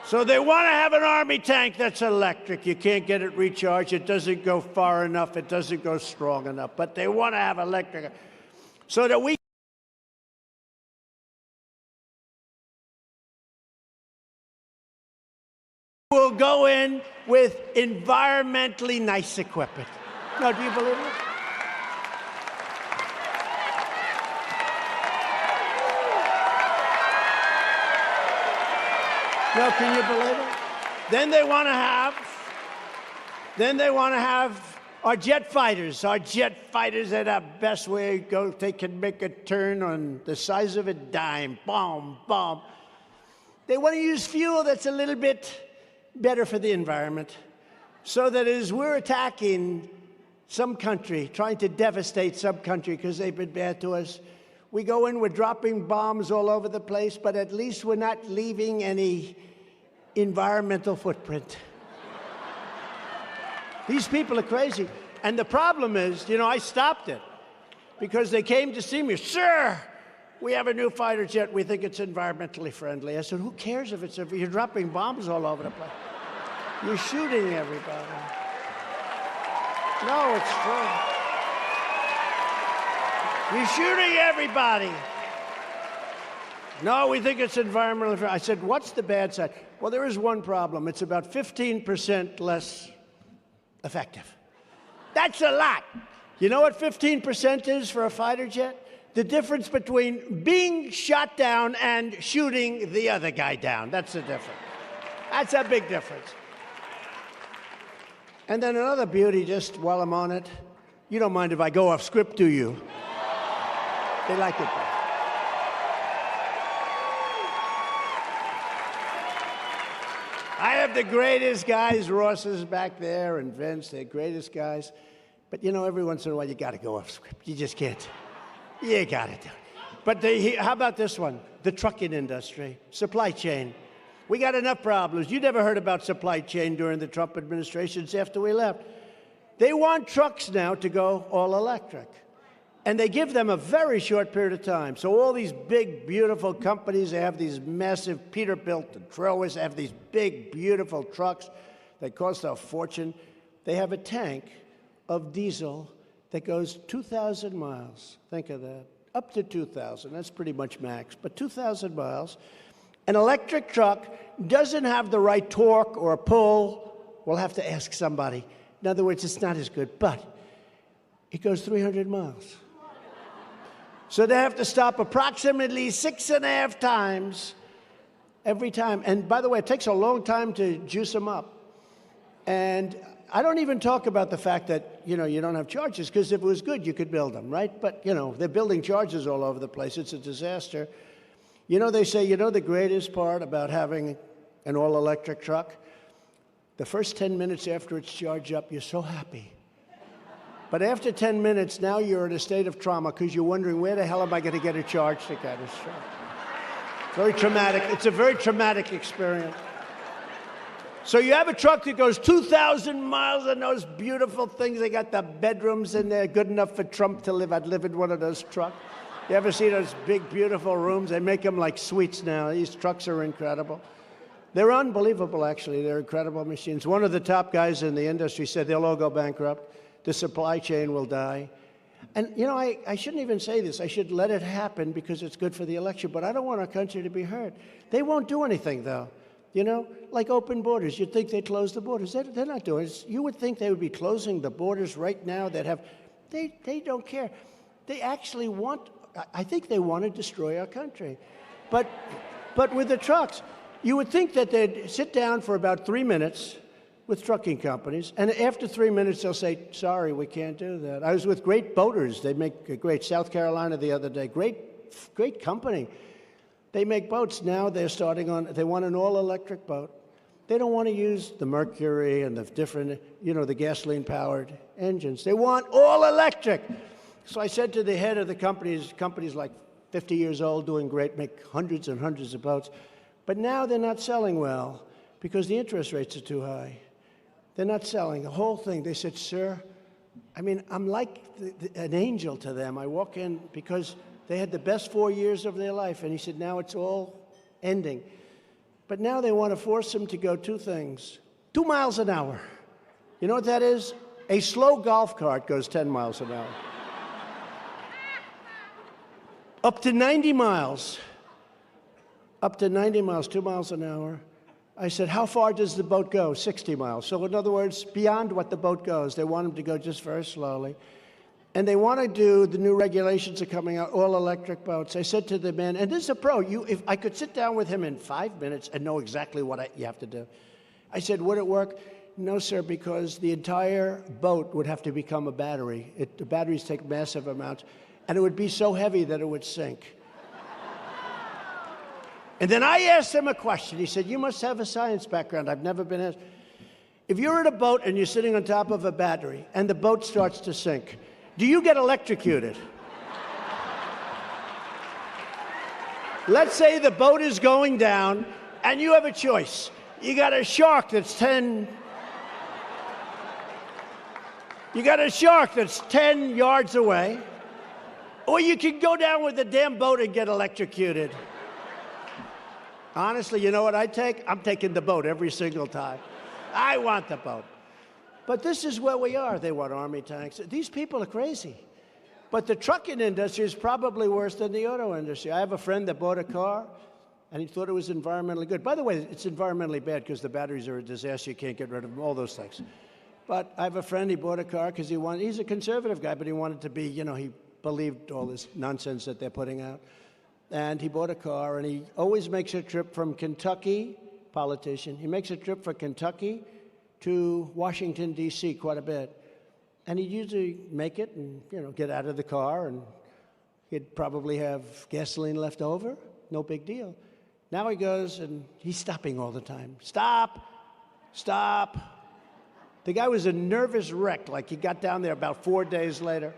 S1: So they want to have an Army tank that's electric. You can't get it recharged. It doesn't go far enough. It doesn't go strong enough. But they want to have electric so that we will go in with environmentally nice equipment. Now, do you believe it? No, can you believe it? Then they want to have our jet fighters. Our jet fighters are the best way to go. They can make a turn on the size of a dime. Boom, boom. They want to use fuel that's a little bit better for the environment. So that as we're attacking some country, trying to devastate some country because they've been bad to us, we go in, we're dropping bombs all over the place, but at least we're not leaving any environmental footprint. These people are crazy. And the problem is, you know, I stopped it because they came to see me. Sir, we have a new fighter jet. We think it's environmentally friendly. I said, who cares if you're dropping bombs all over the place? You're shooting everybody. No, it's true. You're shooting everybody. No, we think it's environmentally friendly. I said, what's the bad side? Well, there is one problem. It's about 15% less effective. That's a lot. You know what 15% is for a fighter jet? The difference between being shot down and shooting the other guy down. That's the difference. That's a big difference. And then another beauty, just while I'm on it, you don't mind if I go off script, do you? They like it though. I have the greatest guys. Ross is back there and Vince, they're greatest guys. But you know, every once in a while you gotta go off script. You just can't. You gotta do it. But how about this one? The trucking industry, supply chain. We got enough problems. You never heard about supply chain during the Trump administrations after we left. They want trucks now to go all electric. And they give them a very short period of time. So all these big, beautiful companies, they have these massive Peterbilt and Trowers, have these big, beautiful trucks that cost a fortune. They have a tank of diesel that goes 2,000 miles. Think of that. Up to 2,000. That's pretty much max. But 2,000 miles. An electric truck doesn't have the right torque or pull. We'll have to ask somebody. In other words, it's not as good, but it goes 300 miles. So they have to stop approximately 6.5 times every time. And by the way, it takes a long time to juice them up. And I don't even talk about the fact that, you know, you don't have charges, because if it was good, you could build them, right? But, you know, they're building charges all over the place. It's a disaster. You know, they say, you know, the greatest part about having an all-electric truck? The first 10 minutes after it's charged up, you're so happy. But after 10 minutes, now you're in a state of trauma because you're wondering, where the hell am I going to get a charge to get this truck? Very traumatic. It's a very traumatic experience. So you have a truck that goes 2,000 miles and those beautiful things. They got the bedrooms in there, good enough for Trump to live. I'd live in one of those trucks. You ever see those big, beautiful rooms? They make them like suites now. These trucks are incredible. They're unbelievable, actually. They're incredible machines. One of the top guys in the industry said they'll all go bankrupt. The supply chain will die. And, you know, I shouldn't even say this. I should let it happen because it's good for the election. But I don't want our country to be hurt. They won't do anything, though. You know, like open borders. You'd think they'd close the borders. They're not doing it. You would think they would be closing the borders right now. They don't care. They actually want, I think they want to destroy our country. But with the trucks, you would think that they'd sit down for about 3 minutes with trucking companies, and after 3 minutes, they'll say, sorry, we can't do that. I was with Great Boaters. They make a great, South Carolina the other day. Great company. They make boats. Now they're starting on, they want an all-electric boat. They don't want to use the mercury and the different, you know, the gasoline-powered engines. They want all-electric. So I said to the head of the companies like 50 years old, doing great, make hundreds and hundreds of boats. But now they're not selling well because the interest rates are too high. They're not selling the whole thing. They said, sir, I mean, I'm like an angel to them. I walk in because they had the best 4 years of their life. And he said, now it's all ending. But now they want to force them to go two things. 2 miles an hour. You know what that is? A slow golf cart goes 10 miles an hour. Up to 90 miles. Up to 90 miles, 2 miles an hour. I said, how far does the boat go? 60 miles. So in other words, beyond what the boat goes. They want them to go just very slowly. And they want to do, the new regulations are coming out, all electric boats. I said to the man, and this is a pro, if I could sit down with him in 5 minutes and know exactly what you have to do. I said, would it work? No, sir, because the entire boat would have to become a battery. The batteries take massive amounts, and it would be so heavy that it would sink. And then I asked him a question. He said, you must have a science background. I've never been asked. If you're in a boat and you're sitting on top of a battery and the boat starts to sink, do you get electrocuted? Let's say the boat is going down and you have a choice. You got a shark that's 10 yards away, or you can go down with the damn boat and get electrocuted. Honestly, you know what I take? I'm taking the boat every single time. I want the boat. But this is where we are. They want army tanks. These people are crazy. But the trucking industry is probably worse than the auto industry. I have a friend that bought a car, and he thought it was environmentally good. By the way, it's environmentally bad because the batteries are a disaster. You can't get rid of them, all those things. But I have a friend, he bought a car because he's a conservative guy, but he wanted to be, he believed all this nonsense that they're putting out. And he bought a car, and he always makes a trip from Kentucky, politician. He makes a trip from Kentucky to Washington, D.C. quite a bit. And he'd usually make it and, get out of the car, and he'd probably have gasoline left over. No big deal. Now he goes, and he's stopping all the time. Stop. Stop. The guy was a nervous wreck. Like, he got down there about 4 days later.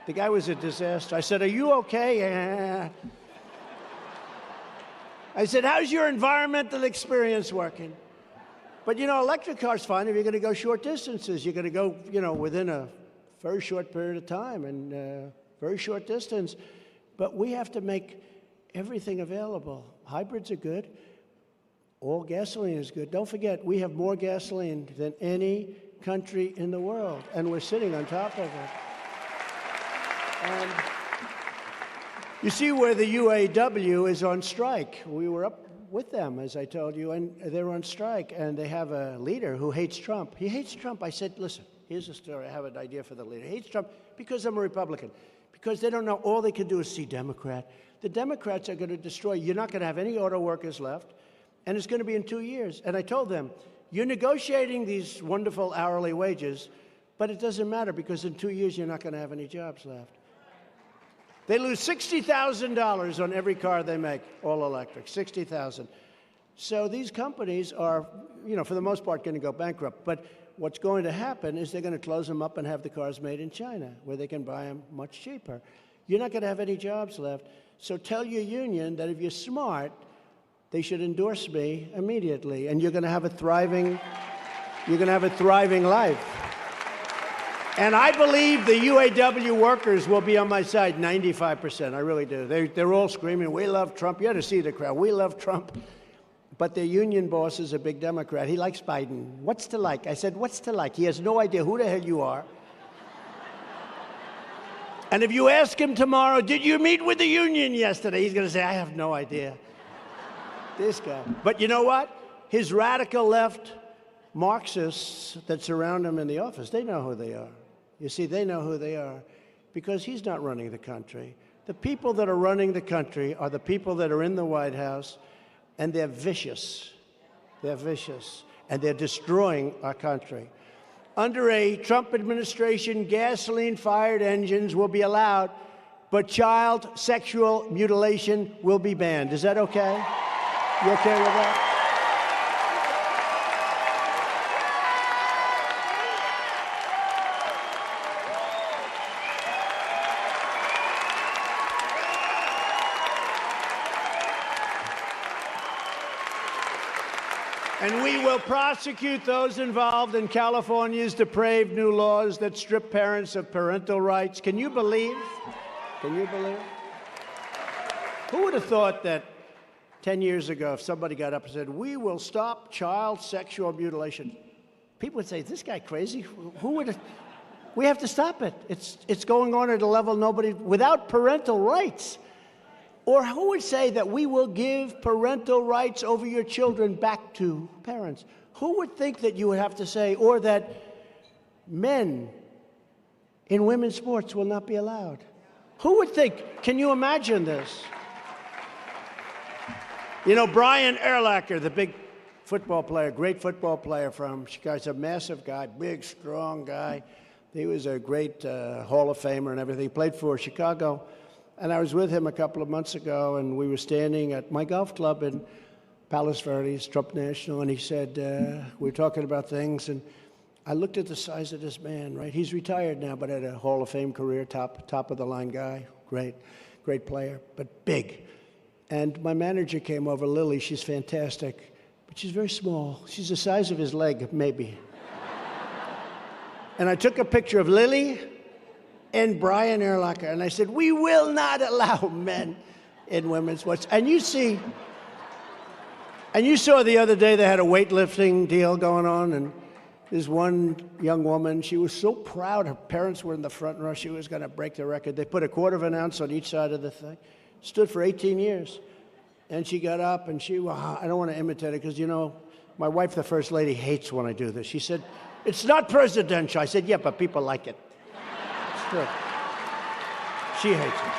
S1: The guy was a disaster. I said, are you okay? Yeah. I said, how's your environmental experience working? But, electric car's fine if you're going to go short distances. You're going to go, within a very short period of time and very short distance. But we have to make everything available. Hybrids are good. All gasoline is good. Don't forget, we have more gasoline than any country in the world, and we're sitting on top of it. And you see where the UAW is on strike. We were up with them, as I told you, and they're on strike, and they have a leader who hates Trump. He hates Trump. I said, listen, here's a story. I have an idea for the leader. He hates Trump because I'm a Republican, because they don't know. All they can do is see Democrat. The Democrats are going to destroy. You're not going to have any auto workers left, and it's going to be in 2 years. And I told them, you're negotiating these wonderful hourly wages, but it doesn't matter because in 2 years you're not going to have any jobs left. They lose $60,000 on every car they make, all electric, $60,000. So these companies are, for the most part, going to go bankrupt. But what's going to happen is they're going to close them up and have the cars made in China, where they can buy them much cheaper. You're not going to have any jobs left. So tell your union that if you're smart, they should endorse me immediately, and you're going to have a thriving life. And I believe the UAW workers will be on my side 95%. I really do. They're all screaming, we love Trump. You ought to see the crowd. We love Trump. But their union boss is a big Democrat. He likes Biden. What's to like? I said, what's to like? He has no idea who the hell you are. And if you ask him tomorrow, did you meet with the union yesterday? He's going to say, I have no idea. This guy. But you know what? His radical left Marxists that surround him in the office, they know who they are. You see, they know who they are because he's not running the country. The people that are running the country are the people that are in the White House, and they're vicious. They're vicious, and they're destroying our country. Under a Trump administration, gasoline-fired engines will be allowed, but child sexual mutilation will be banned. Is that okay? You okay with that? And we will prosecute those involved in California's depraved new laws that strip parents of parental rights. Can you believe? Can you believe? Who would have thought that 10 years ago, if somebody got up and said, we will stop child sexual mutilation, people would say, is this guy crazy? Who would? We have to stop it. It's going on at a level nobody, without parental rights. Or who would say that we will give parental rights over your children back to parents? Who would think that you would have to say, or that men in women's sports will not be allowed? Who would think? Can you imagine this? You know, Brian Urlacher, the big football player, great football player from Chicago, he's a massive guy, big, strong guy. He was a great Hall of Famer and everything. He played for Chicago. And I was with him a couple of months ago, and we were standing at my golf club in Palos Verdes, Trump National, and he said, we were talking about things, and I looked at the size of this man, right? He's retired now, but had a Hall of Fame career, top of the line guy, great player, but big. And my manager came over, Lily, she's fantastic, but she's very small. She's the size of his leg, maybe. And I took a picture of Lily and Brian Urlacher, and I said, we will not allow men in women's sports. And you saw the other day they had a weightlifting deal going on, and this one young woman, she was so proud. Her parents were in the front row. She was going to break the record. They put a quarter of an ounce on each side of the thing. Stood for 18 years. And she got up, and I don't want to imitate her because, you know, my wife, the First Lady, hates when I do this. She said, it's not presidential. I said, yeah, but people like it. Good. She hates it.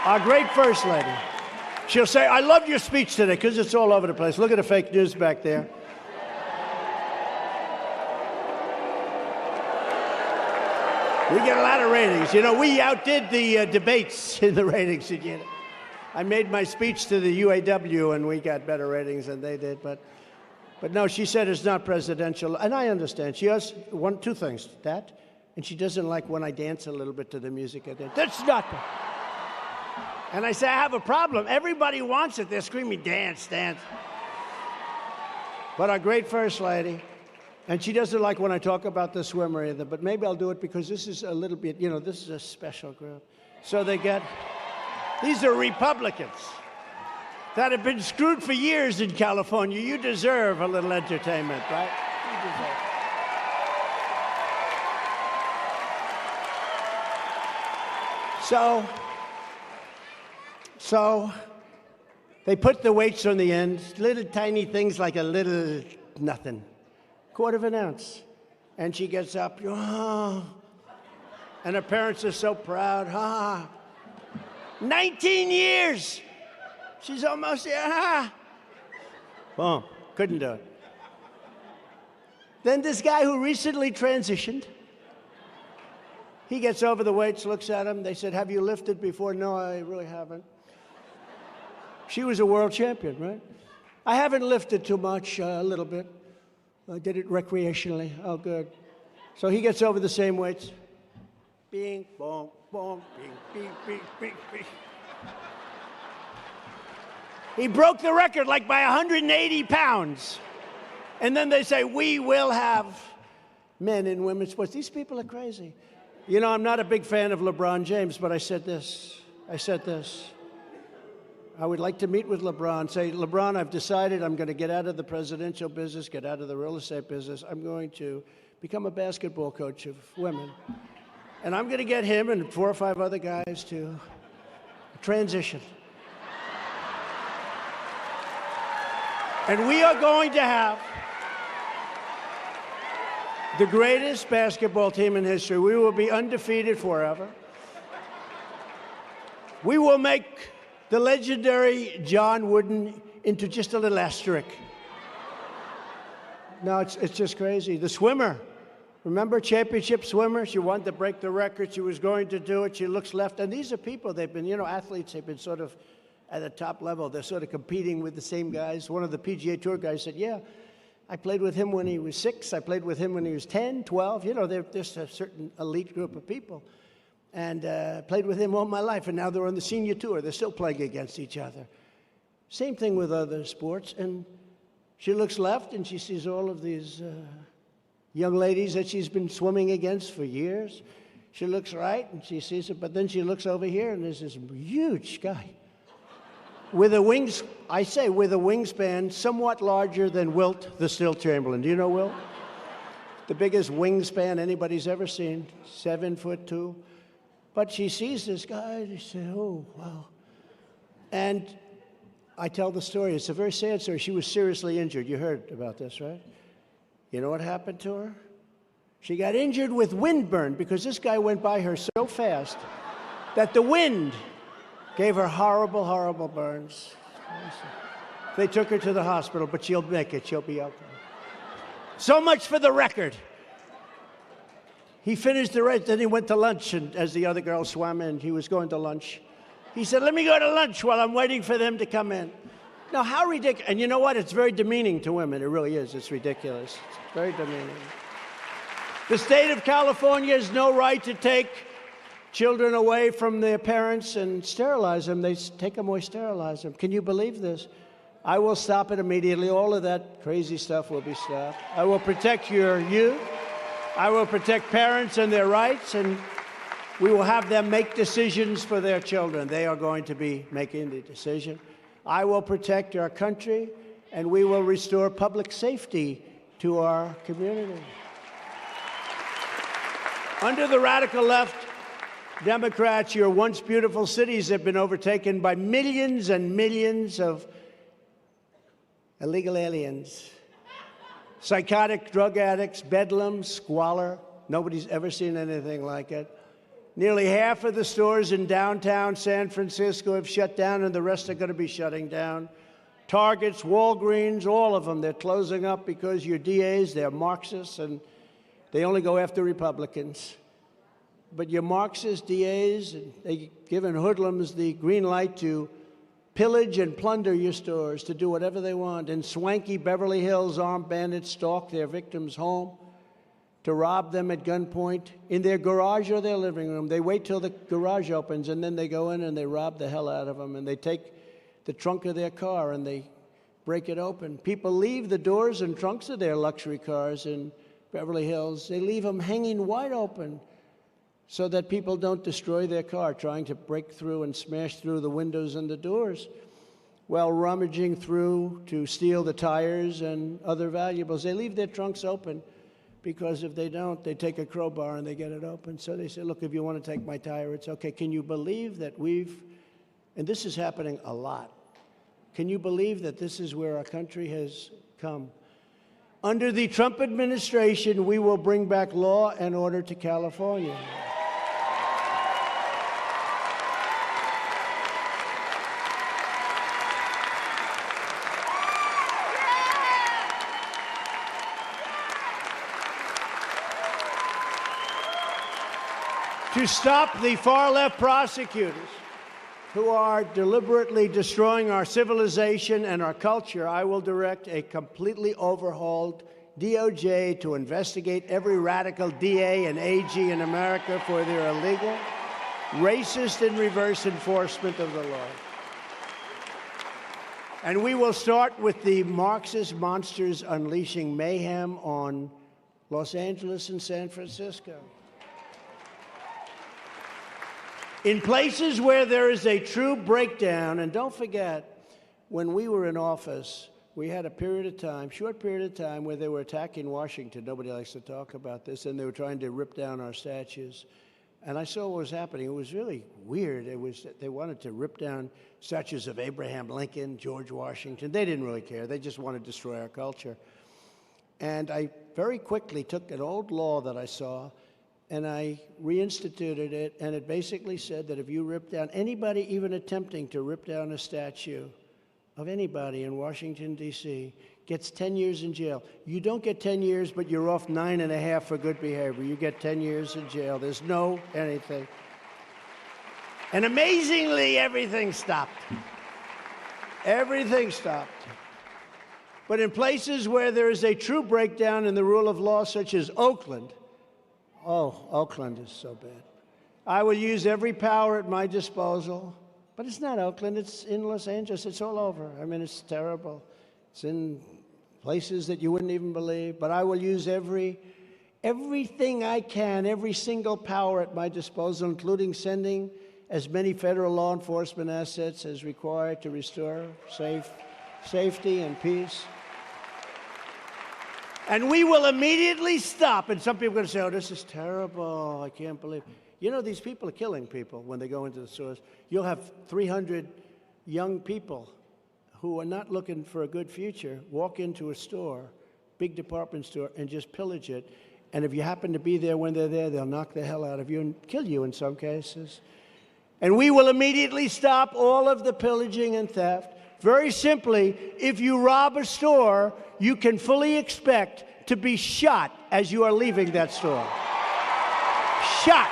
S1: Our great First Lady. She'll say, I love your speech today, because it's all over the place. Look at the fake news back there. We get a lot of ratings. You know, we outdid the debates in the ratings. I made my speech to the UAW, and we got better ratings than they did. But no, she said it's not presidential, and I understand. She has two things, that, and she doesn't like when I dance a little bit to the music. That's not. And I say, I have a problem. Everybody wants it. They're screaming, dance, dance. But our great First Lady, and she doesn't like when I talk about the swimmer either, but maybe I'll do it because this is a little bit, you know, this is a special group. So these are Republicans that have been screwed for years in California. You deserve a little entertainment, right? You deserve. So they put the weights on the end, little tiny things like a little nothing, quarter of an ounce. And she gets up, oh, and her parents are so proud, 19 years. She's almost there. Boom. Couldn't do it. Then this guy who recently transitioned, he gets over the weights, looks at him. They said, have you lifted before? No, I really haven't. She was a world champion, right? I haven't lifted too much, a little bit. I did it recreationally. Oh, good. So he gets over the same weights. Bing, boom, boom, bing, bing, bing, bing, bing. He broke the record like by 180 pounds. And then they say, we will have men in women's sports. These people are crazy. You know, I'm not a big fan of LeBron James, but I said this. I would like to meet with LeBron, say, LeBron, I've decided I'm going to get out of the presidential business, get out of the real estate business. I'm going to become a basketball coach of women. And I'm going to get him and 4 or 5 other guys to transition. And we are going to have the greatest basketball team in history. We will be undefeated forever. We will make the legendary John Wooden into just a little asterisk. No, it's just crazy. The swimmer, remember, championship swimmer? She wanted to break the record. She was going to do it. She looks left. And these are people, they've been, you know, athletes, they've been sort of at the top level. They're sort of competing with the same guys. One of the PGA Tour guys said, yeah, I played with him when he was 6. I played with him when he was 10, 12. You know, they're just a certain elite group of people. And played with him all my life. And now they're on the senior tour. They're still playing against each other. Same thing with other sports. And she looks left and she sees all of these young ladies that she's been swimming against for years. She looks right and she sees it. But then she looks over here and there's this huge guy. with a wings, I say with a wingspan somewhat larger than Wilt the Still Chamberlain. Do you know Wilt? The biggest wingspan anybody's ever seen, 7'2". But she sees this guy, and she says, oh, wow. And I tell the story. It's a very sad story. She was seriously injured. You heard about this, right? You know what happened to her? She got injured with windburn because this guy went by her so fast that the wind gave her horrible, horrible burns. They took her to the hospital, but she'll make it. She'll be okay. So much for the record. He finished the race, then he went to lunch, and as the other girl swam in, he was going to lunch. He said, let me go to lunch while I'm waiting for them to come in. Now, how ridiculous. And you know what? It's very demeaning to women. It really is. It's ridiculous. It's very demeaning. The state of California has no right to take children away from their parents and sterilize them. They take them away, sterilize them. Can you believe this? I will stop it immediately. All of that crazy stuff will be stopped. I will protect your youth. I will protect parents and their rights, and we will have them make decisions for their children. They are going to be making the decision. I will protect our country, and we will restore public safety to our community. Under the radical left, Democrats, your once beautiful cities have been overtaken by millions and millions of illegal aliens. Psychotic drug addicts, bedlam, squalor. Nobody's ever seen anything like it. Nearly half of the stores in downtown San Francisco have shut down, and the rest are going to be shutting down. Targets, Walgreens, all of them, they're closing up because your DAs, they're Marxists, and they only go after Republicans. But your Marxist DAs, they've given hoodlums the green light to pillage and plunder your stores, to do whatever they want. In swanky Beverly Hills, armed bandits stalk their victims' home to rob them at gunpoint in their garage or their living room. They wait till the garage opens, and then they go in and they rob the hell out of them, and they take the trunk of their car and they break it open. People leave the doors and trunks of their luxury cars in Beverly Hills. They leave them hanging wide open so that people don't destroy their car trying to break through and smash through the windows and the doors while rummaging through to steal the tires and other valuables. They leave their trunks open because if they don't, they take a crowbar and they get it open. So they say, look, if you want to take my tire, it's okay. Can you believe that and this is happening a lot, can you believe that this is where our country has come? Under the Trump administration, we will bring back law and order to California. To stop the far-left prosecutors who are deliberately destroying our civilization and our culture, I will direct a completely overhauled DOJ to investigate every radical DA and AG in America for their illegal, racist, and reverse enforcement of the law. And we will start with the Marxist monsters unleashing mayhem on Los Angeles and San Francisco. In places where there is a true breakdown, and don't forget, when we were in office, we had a period of time, short period of time, where they were attacking Washington. Nobody likes to talk about this, and they were trying to rip down our statues. And I saw what was happening. It was really weird. They wanted to rip down statues of Abraham Lincoln, George Washington. They didn't really care. They just wanted to destroy our culture. And I very quickly took an old law that I saw, and I reinstituted it, and it basically said that if you rip down anybody even attempting to rip down a statue of anybody in Washington, D.C., gets 10 years in jail. You don't get 10 years, but you're off 9.5 for good behavior. You get 10 years in jail. There's no anything. And amazingly, everything stopped. Everything stopped. But in places where there is a true breakdown in the rule of law, such as Oakland, oh, Oakland is so bad. I will use every power at my disposal. But it's not Oakland. It's in Los Angeles. It's all over. I mean, it's terrible. It's in places that you wouldn't even believe. But I will use everything I can, every single power at my disposal, including sending as many federal law enforcement assets as required to restore safety and peace. And we will immediately stop. And some people are going to say, oh, this is terrible. I can't believe it. You know, these people are killing people when they go into the stores. You'll have 300 young people who are not looking for a good future walk into a store, big department store, and just pillage it. And if you happen to be there when they're there, they'll knock the hell out of you and kill you in some cases. And we will immediately stop all of the pillaging and theft. Very simply, if you rob a store, you can fully expect to be shot as you are leaving that store. Shot.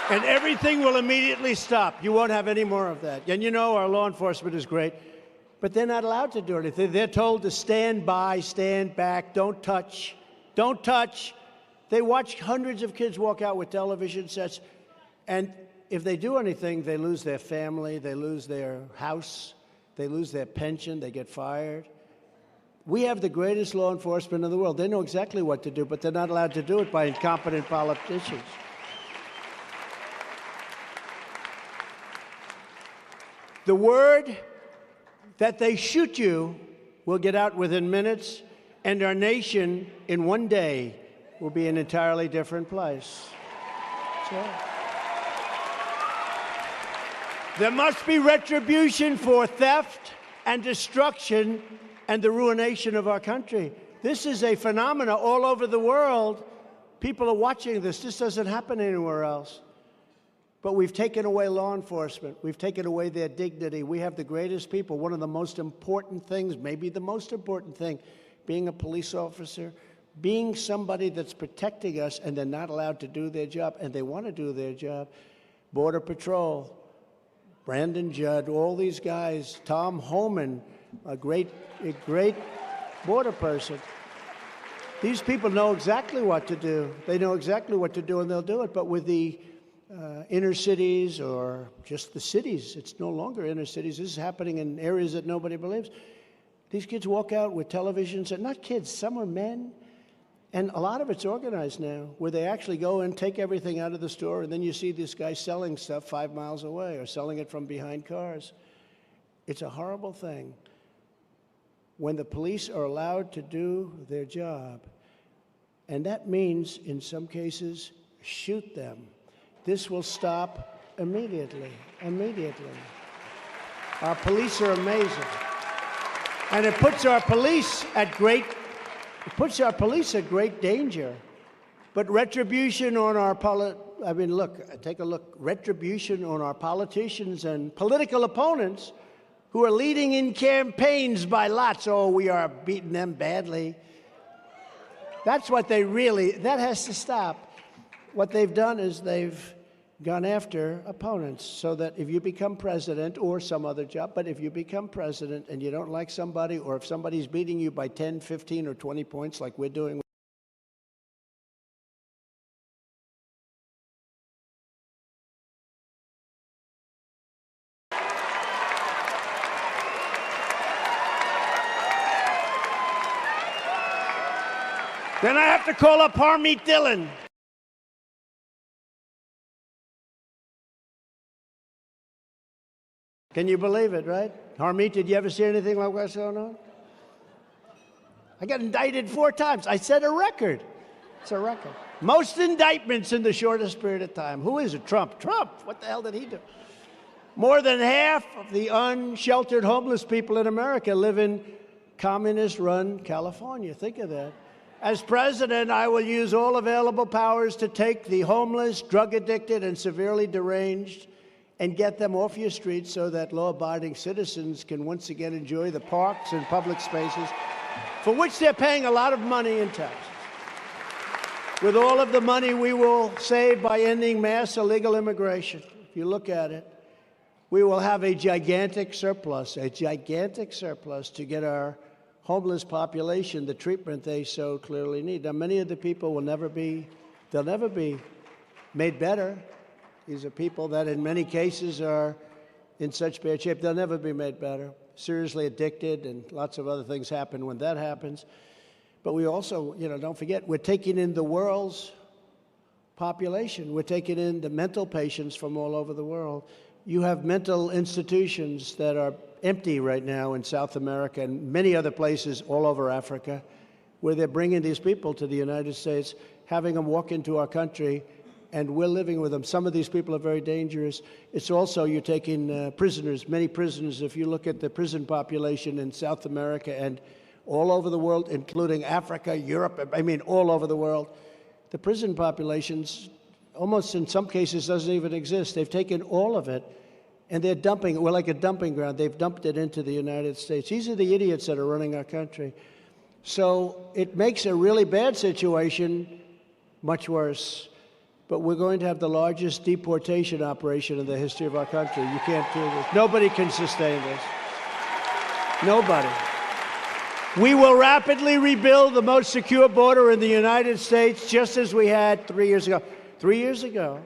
S1: And everything will immediately stop. You won't have any more of that. And you know our law enforcement is great, but they're not allowed to do anything. They're told to stand by, stand back, don't touch, don't touch. They watch hundreds of kids walk out with television sets, and if they do anything, they lose their family, they lose their house, they lose their pension, they get fired. We have the greatest law enforcement in the world. They know exactly what to do, but they're not allowed to do it by incompetent politicians. The word that they shoot you will get out within minutes, and our nation in one day will be an entirely different place. So, there must be retribution for theft and destruction and the ruination of our country. This is a phenomenon all over the world. People are watching this. This doesn't happen anywhere else. But we've taken away law enforcement. We've taken away their dignity. We have the greatest people. One of the most important things, maybe the most important thing, being a police officer, being somebody that's protecting us, and they're not allowed to do their job, and they want to do their job. Border Patrol, Brandon Judd, all these guys, Tom Homan, a great border person. These people know exactly what to do. They know exactly what to do, and they'll do it. But with the inner cities or just the cities, it's no longer inner cities. This is happening in areas that nobody believes. These kids walk out with televisions, and not kids, some are men. And a lot of it's organized now, where they actually go and take everything out of the store, and then you see this guy selling stuff 5 miles away or selling it from behind cars. It's a horrible thing. When the police are allowed to do their job, and that means, in some cases, shoot them. This will stop immediately, immediately. Our police are amazing. And it puts our police at great danger. But retribution on our take a look, retribution on our politicians and political opponents who are leading in campaigns by lots. Oh, we are beating them badly. That's what that has to stop. What they've done is they've gone after opponents, so that if you become president or some other job, but if you become president and you don't like somebody, or if somebody's beating you by 10, 15, or 20 points like we're doing, then I have to call up Harmeet Dillon. Can you believe it, right? Harmeet, did you ever see anything like what's going on? I got indicted 4 times. I set a record. It's a record. Most indictments in the shortest period of time. Who is it? Trump. Trump. What the hell did he do? More than half of the unsheltered homeless people in America live in communist-run California. Think of that. As president, I will use all available powers to take the homeless, drug-addicted, and severely deranged and get them off your streets so that law-abiding citizens can once again enjoy the parks and public spaces for which they're paying a lot of money in taxes. With all of the money we will save by ending mass illegal immigration, if you look at it, we will have a gigantic surplus to get our homeless population the treatment they so clearly need. Now, many of the people will never be made better. These are people that in many cases are in such bad shape, they'll never be made better. Seriously addicted, and lots of other things happen when that happens. But we also, don't forget, we're taking in the world's population. We're taking in the mental patients from all over the world. You have mental institutions that are empty right now in South America and many other places all over Africa, where they're bringing these people to the United States, having them walk into our country, and we're living with them. Some of these people are very dangerous. It's also, you're taking prisoners, many prisoners. If you look at the prison population in South America and all over the world, including Africa, Europe, all over the world, the prison populations almost in some cases doesn't even exist. They've taken all of it and they're dumping it. We're like a dumping ground. They've dumped it into the United States. These are the idiots that are running our country. So it makes a really bad situation much worse. But we're going to have the largest deportation operation in the history of our country. You can't do this. Nobody can sustain this. Nobody. We will rapidly rebuild the most secure border in the United States, just as we had 3 years ago. 3 years ago,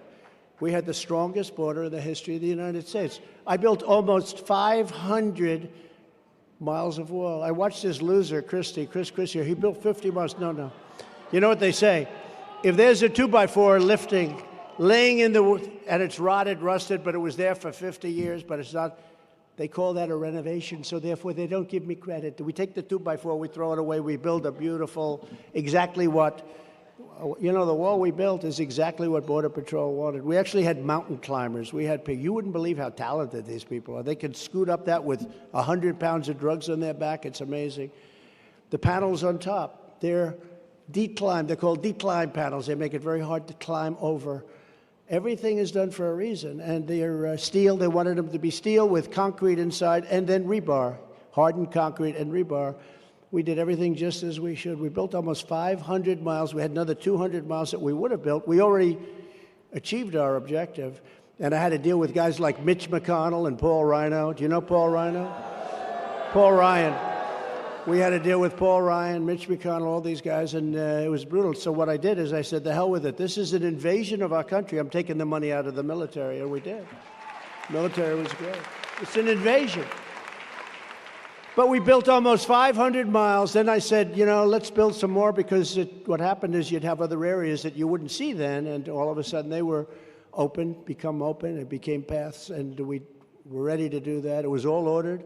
S1: we had the strongest border in the history of the United States. I built almost 500 miles of wall. I watched this loser, Chris Christie. He built 50 miles. No. You know what they say? If there's a 2x4 lifting, laying in the, and it's rotted, rusted, but it was there for 50 years, but it's not, they call that a renovation, so therefore they don't give me credit. We take the 2x4, we throw it away, we build a beautiful, exactly what, the wall we built is exactly what Border Patrol wanted. We actually had mountain climbers. We had people. You wouldn't believe how talented these people are. They could scoot up that with 100 pounds of drugs on their back. It's amazing. The panels on top, they're decline. They're called decline panels. They make it very hard to climb over. Everything is done for a reason. And they're steel. They wanted them to be steel with concrete inside and then rebar, hardened concrete and rebar. We did everything just as we should. We built almost 500 miles. We had another 200 miles that we would have built. We already achieved our objective. And I had to deal with guys like Mitch McConnell and Paul Rhino. Do you know Paul Rhino? Paul Ryan. We had to deal with Paul Ryan, Mitch McConnell, all these guys, and it was brutal. So what I did is I said, the hell with it. This is an invasion of our country. I'm taking the money out of the military, and we did. Military was great. It's an invasion. But we built almost 500 miles. Then I said, let's build some more, because what happened is you'd have other areas that you wouldn't see then, and all of a sudden they were become open. It became paths, and we were ready to do that. It was all ordered.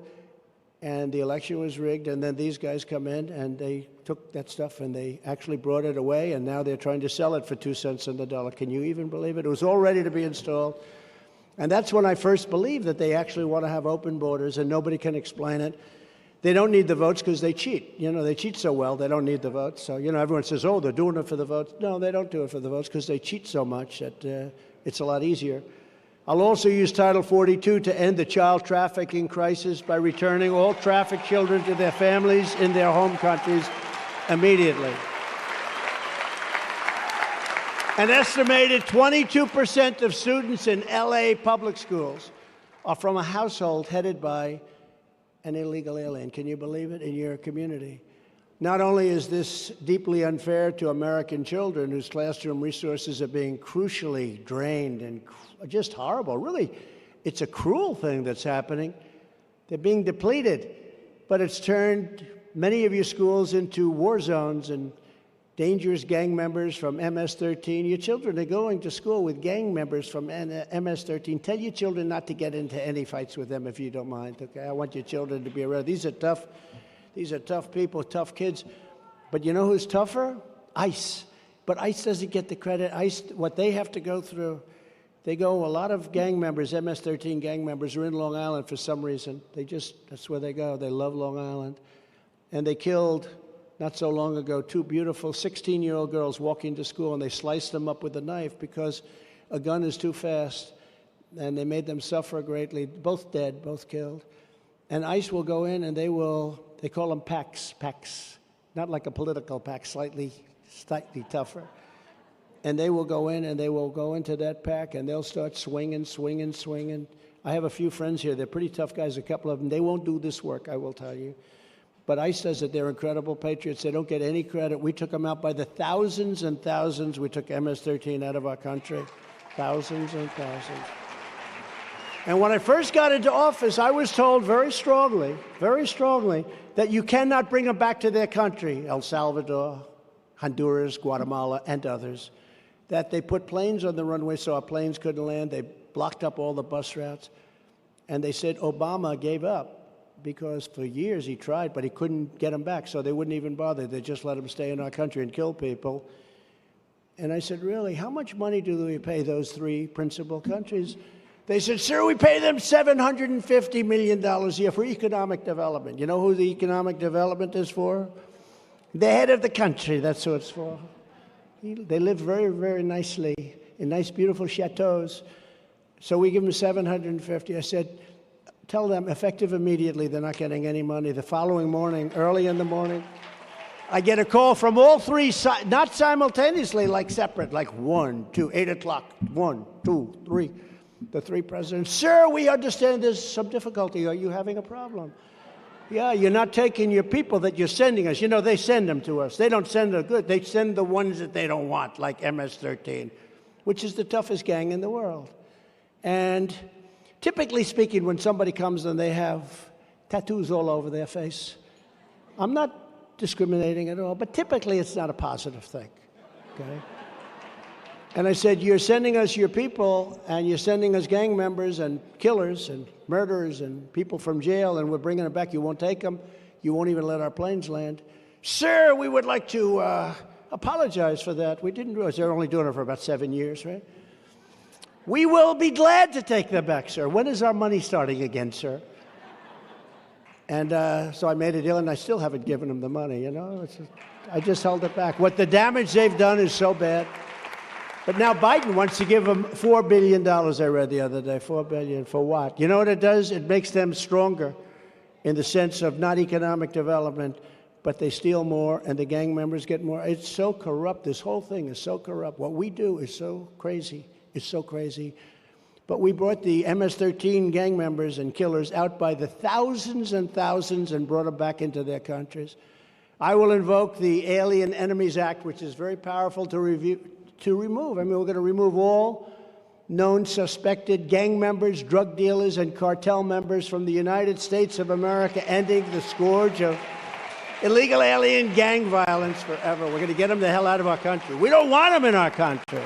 S1: And the election was rigged, and then these guys come in, and they took that stuff, and they actually brought it away, and now they're trying to sell it for 2 cents on the dollar. Can you even believe it? It was all ready to be installed. And that's when I first believed that they actually want to have open borders, and nobody can explain it. They don't need the votes because they cheat. They cheat so well, they don't need the votes. So, everyone says, oh, they're doing it for the votes. No, they don't do it for the votes because they cheat so much that it's a lot easier. I'll also use Title 42 to end the child trafficking crisis by returning all trafficked children to their families in their home countries immediately. An estimated 22% of students in LA public schools are from a household headed by an illegal alien. Can you believe it? In your community. Not only is this deeply unfair to American children whose classroom resources are being crucially drained and just horrible. Really, it's a cruel thing that's happening. They're being depleted. But it's turned many of your schools into war zones and dangerous gang members from MS-13. Your children are going to school with gang members from MS-13. Tell your children not to get into any fights with them if you don't mind. Okay, I want your children to be aware. These are tough people, tough kids. But you know who's tougher? ICE. But ICE doesn't get the credit. ICE, what they have to go through, a lot of gang members, MS-13 gang members, are in Long Island for some reason. That's where they go. They love Long Island. And they killed, not so long ago, 2 beautiful 16-year-old girls walking to school, and they sliced them up with a knife because a gun is too fast. And they made them suffer greatly. Both dead, both killed. And ICE will go in and they call them PACs, not like a political PAC, slightly tougher. And they will go in and they will go into that PAC and they'll start swinging. I have a few friends here. They're pretty tough guys, a couple of them. They won't do this work, I will tell you. But ICE says that they're incredible patriots. They don't get any credit. We took them out by the thousands and thousands. We took MS-13 out of our country. Thousands and thousands. And when I first got into office, I was told very strongly, that you cannot bring them back to their country, El Salvador, Honduras, Guatemala, and others, that they put planes on the runway so our planes couldn't land. They blocked up all the bus routes. And they said Obama gave up because for years he tried, but he couldn't get them back, so they wouldn't even bother. They just let them stay in our country and kill people. And I said, really, how much money do we pay those three principal countries? They said, sir, we pay them $750 million a year for economic development. You know who the economic development is for? The head of the country, that's who it's for. They live very, very nicely in nice, beautiful chateaus. So we give them $750. I said, tell them, effective immediately, they're not getting any money. The following morning, early in the morning, I get a call from all three, not simultaneously, like separate, like 1, 2, 8 o'clock, 1, 2, 3. The three presidents, sir, we understand there's some difficulty. Are you having a problem? Yeah, you're not taking your people that you're sending us. You know, they send them to us. They don't send the good. They send the ones that they don't want, like MS-13, which is the toughest gang in the world. And typically speaking, when somebody comes and they have tattoos all over their face, I'm not discriminating at all, but typically it's not a positive thing, okay? And I said, you're sending us your people, and you're sending us gang members and killers and murderers and people from jail, and we're bringing them back. You won't take them. You won't even let our planes land. Sir, we would like to apologize for that. We didn't realize they're only doing it for about 7 years, right? We will be glad to take them back, sir. When is our money starting again, sir? And so I made a deal, and I still haven't given them the money, you know? I just held it back. What the damage they've done is so bad. But now Biden wants to give them $4 billion, I read the other day. $4 billion for what? You know what it does? It makes them stronger in the sense of not economic development, but they steal more and the gang members get more. It's so corrupt. This whole thing is so corrupt. What we do is so crazy. It's so crazy. But we brought the MS-13 gang members and killers out by the thousands and thousands and brought them back into their countries. I will invoke the Alien Enemies Act, which is very powerful to remove. I mean, we're going to remove all known suspected gang members, drug dealers, and cartel members from the United States of America, ending the scourge of illegal alien gang violence forever. We're going to get them the hell out of our country. We don't want them in our country.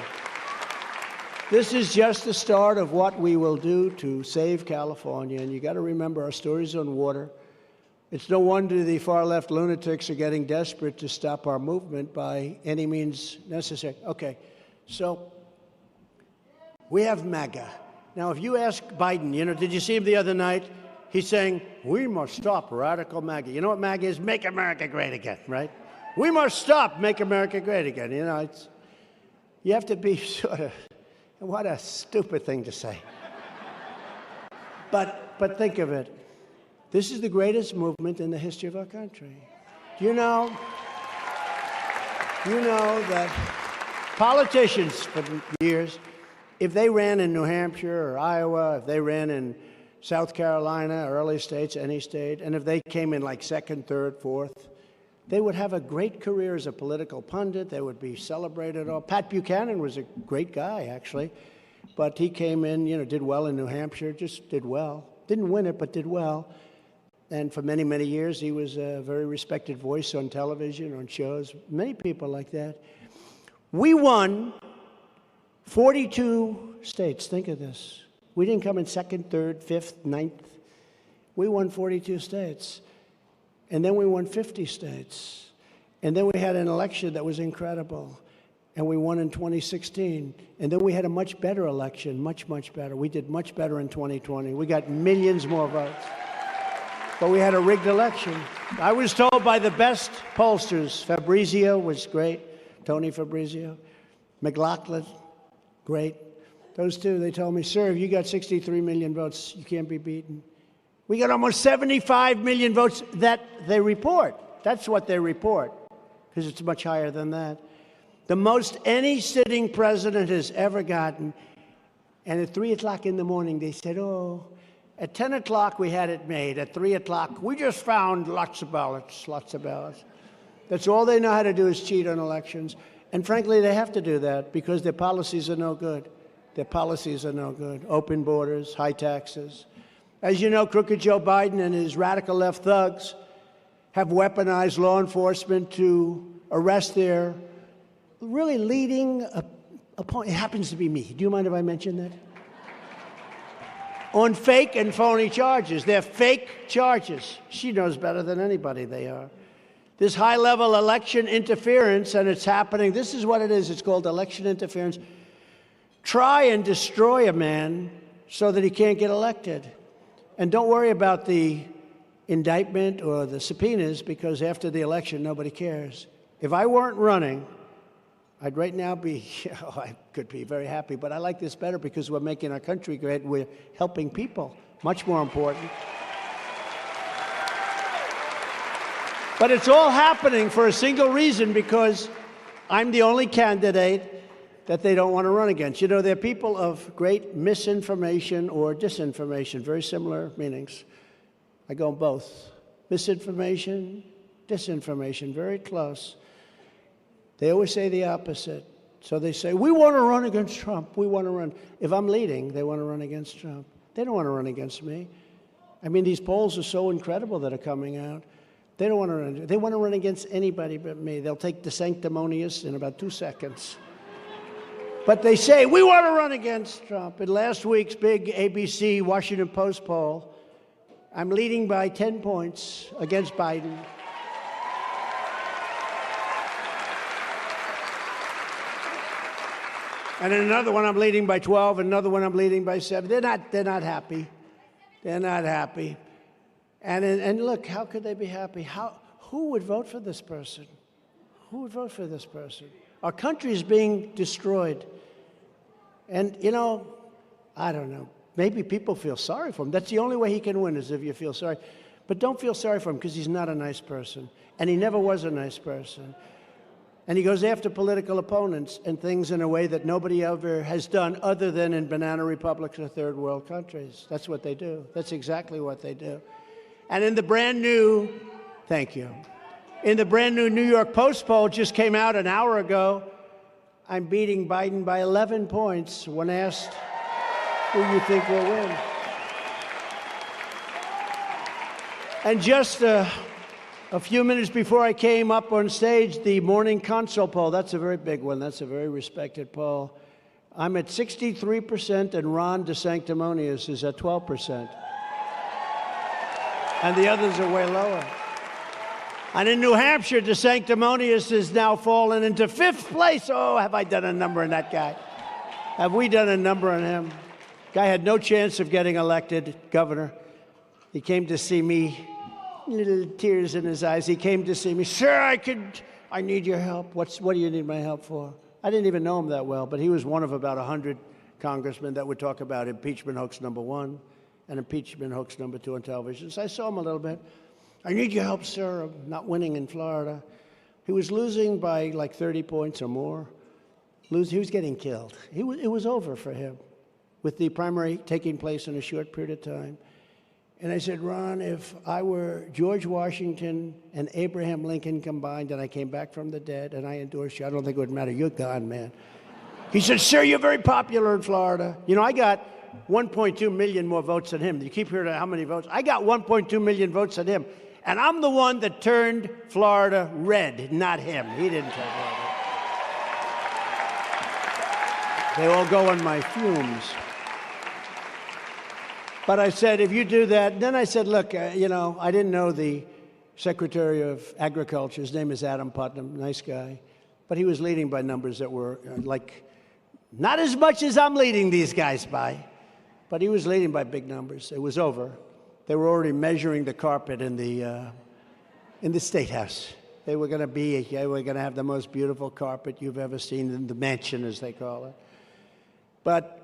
S1: This is just the start of what we will do to save California. And you got to remember, our story's on water. It's no wonder the far-left lunatics are getting desperate to stop our movement by any means necessary. Okay, so we have MAGA. Now, if you ask Biden, you know, did you see him the other night? He's saying, we must stop radical MAGA. You know what MAGA is? Make America Great Again, right? We must stop Make America Great Again. You know, you have to be sort of, what a stupid thing to say. But think of it. This is the greatest movement in the history of our country. You know that politicians for years, if they ran in New Hampshire or Iowa, if they ran in South Carolina, early states, any state, and if they came in like second, third, fourth, they would have a great career as a political pundit. They would be celebrated all. Pat Buchanan was a great guy, actually, but he came in, you know, did well in New Hampshire, just did well. Didn't win it, but did well. And for many, many years, he was a very respected voice on television, on shows, many people like that. We won 42 states. Think of this. We didn't come in second, third, fifth, ninth. We won 42 states. And then we won 50 states. And then we had an election that was incredible. And we won in 2016. And then we had a much better election, much, much better. We did much better in 2020. We got millions more votes. But we had a rigged election. I was told by the best pollsters, Fabrizio was great, Tony Fabrizio, McLaughlin, great. Those two, they told me, sir, if you got 63 million votes, you can't be beaten. We got almost 75 million votes that they report. That's what they report, because it's much higher than that. The most any sitting president has ever gotten. And at 3 o'clock in the morning, they said, oh, at 10 o'clock, we had it made. At 3 o'clock, we just found lots of ballots, lots of ballots. That's all they know how to do is cheat on elections. And frankly, they have to do that because their policies are no good. Their policies are no good. Open borders, high taxes. As you know, crooked Joe Biden and his radical left thugs have weaponized law enforcement to arrest their really leading opponent. It happens to be me. Do you mind if I mention that? On fake and phony charges. They're fake charges. She knows better than anybody they are. This high-level election interference, and it's happening. This is what it is. It's called election interference. Try and destroy a man so that he can't get elected. And don't worry about the indictment or the subpoenas, because after the election, nobody cares. If I weren't running, I'd right now be, I could be very happy, but I like this better because we're making our country great. We're helping people, much more important. But it's all happening for a single reason, because I'm the only candidate that they don't want to run against. You know, they're people of great misinformation or disinformation, very similar meanings. I go both. Misinformation, disinformation, very close. They always say the opposite. So they say, we want to run against Trump. We want to run. If I'm leading, they want to run against Trump. They don't want to run against me. I mean, these polls are so incredible that are coming out. They don't want to run. They want to run against anybody but me. They'll take the sanctimonious in about 2 seconds. But they say, we want to run against Trump. In last week's big ABC Washington Post poll, I'm leading by 10 points against Biden. And in another one, I'm leading by 12. Another one, I'm leading by 7. They're not happy. They're not happy. And look, how could they be happy? Who would vote for this person? Who would vote for this person? Our country is being destroyed. And, you know, I don't know. Maybe people feel sorry for him. That's the only way he can win, is if you feel sorry. But don't feel sorry for him, because he's not a nice person. And he never was a nice person. And he goes after political opponents and things in a way that nobody ever has done, other than in banana republics or third world countries. That's what they do. That's exactly what they do. And in the brand new, thank you, in the brand new New York Post poll, just came out an hour ago, I'm beating Biden by 11 points when asked who you think will win. And just a few minutes before I came up on stage, the morning consult poll, that's a very big one. That's a very respected poll. I'm at 63%, and Ron DeSanctimonious is at 12%. And the others are way lower. And in New Hampshire, DeSanctimonious has now fallen into 5th place. Oh, have I done a number on that guy? Have we done a number on him? Guy had no chance of getting elected governor. He came to see me, little tears in his eyes. He came to see me. Sir, I need your help. What do you need my help for? I didn't even know him that well, but he was one of about 100 congressmen that would talk about impeachment hoax number 1 and impeachment hoax number 2 on television. So I saw him a little bit. I need your help, sir. I'm not winning in Florida. He was losing by like 30 points or more. He was getting killed. It was over for him, with the primary taking place in a short period of time. And I said, Ron, if I were George Washington and Abraham Lincoln combined, and I came back from the dead and I endorsed you, I don't think it would matter. You're gone, man. He said, sir, you're very popular in Florida. You know, I got 1.2 million more votes than him. You keep hearing how many votes. I got 1.2 million votes than him. And I'm the one that turned Florida red, not him. He didn't turn Florida red. They all go on my fumes. But I said, if you do that, then I said, look, you know, I didn't know the Secretary of Agriculture. His name is Adam Putnam, nice guy. But he was leading by numbers that were like, not as much as I'm leading these guys by, but he was leading by big numbers. It was over. They were already measuring the carpet in the State House. They were going to have the most beautiful carpet you've ever seen in the mansion, as they call it. But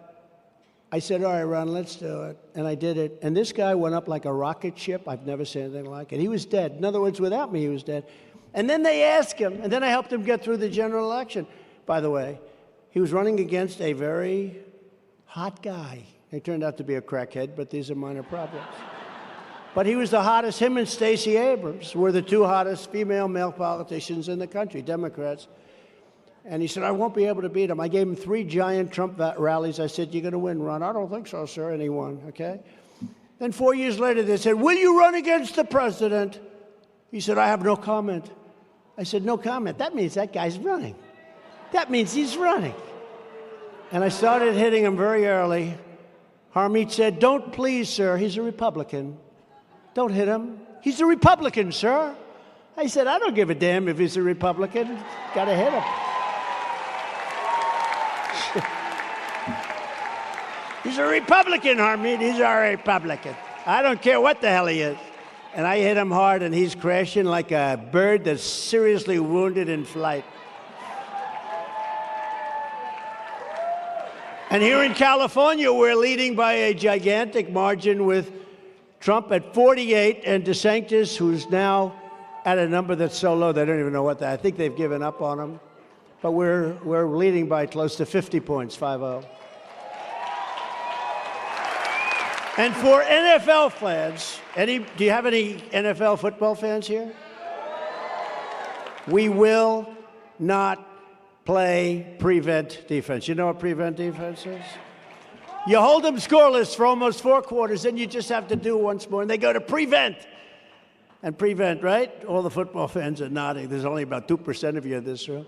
S1: I said, all right, Ron, let's do it. And I did it. And this guy went up like a rocket ship. I've never seen anything like it. He was dead. In other words, without me, he was dead. And then they asked him, and then I helped him get through the general election. By the way, he was running against a very Hot guy. He turned out to be a crackhead, but these are minor problems. But he was the hottest. Him and Stacey Abrams were the two hottest female male politicians in the country, Democrats. And he said, I won't be able to beat him. I gave him 3 giant Trump rallies. I said, you're going to win, Ron. I don't think so, sir. And he won, okay? Then 4 years later, they said, will you run against the president? He said, I have no comment. I said, no comment. That means that guy's running. That means he's running. And I started hitting him very early. Harmeet said, don't please, sir. He's a Republican. Don't hit him. He's a Republican, sir. I said, I don't give a damn if he's a Republican. Got to hit him. He's a Republican, Harmeet. He's a Republican. I don't care what the hell he is. And I hit him hard, and he's crashing like a bird that's seriously wounded in flight. And here in California, we're leading by a gigantic margin with Trump at 48 and DeSantis, who's now at a number that's so low they don't even know what that. I think they've given up on him. But we're leading by close to 50 points, 5-0. And for NFL fans, do you have any NFL football fans here? We will not play prevent defense. You know what prevent defense is? You hold them scoreless for almost 4 quarters, then you just have to do once more, and they go to prevent. And prevent, right? All the football fans are nodding. There's only about 2% of you in this room.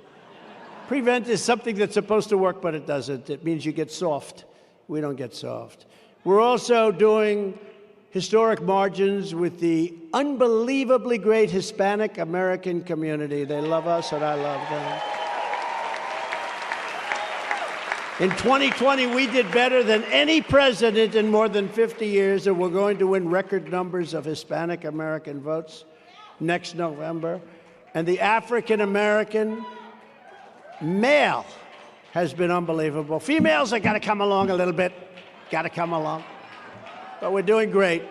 S1: Prevent is something that's supposed to work, but it doesn't. It means you get soft. We don't get soft. We're also doing historic margins with the unbelievably great Hispanic American community. They love us, and I love them. In 2020, we did better than any president in more than 50 years, and we're going to win record numbers of Hispanic American votes next November. And the African American male has been unbelievable. Females have got to come along a little bit. Got to come along. But we're doing great.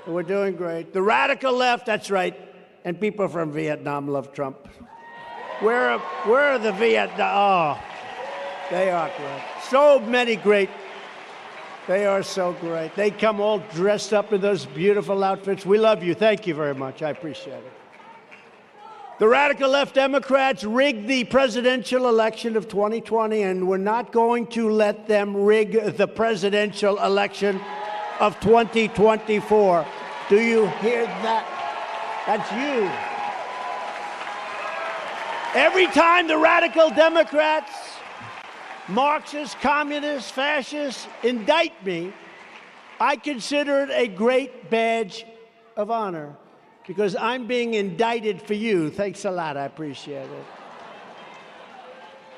S1: We're doing great. The radical left, that's right. And people from Vietnam love Trump. Where are the Vietnam? Oh, they are great. So many great. They are so great. They come all dressed up in those beautiful outfits. We love you. Thank you very much. I appreciate it. The radical left Democrats rigged the presidential election of 2020, and we're not going to let them rig the presidential election of 2024. Do you hear that? That's you. Every time the radical Democrats, Marxists, communists, fascists indict me, I consider it a great badge of honor, because I'm being indicted for you. Thanks a lot. I appreciate it.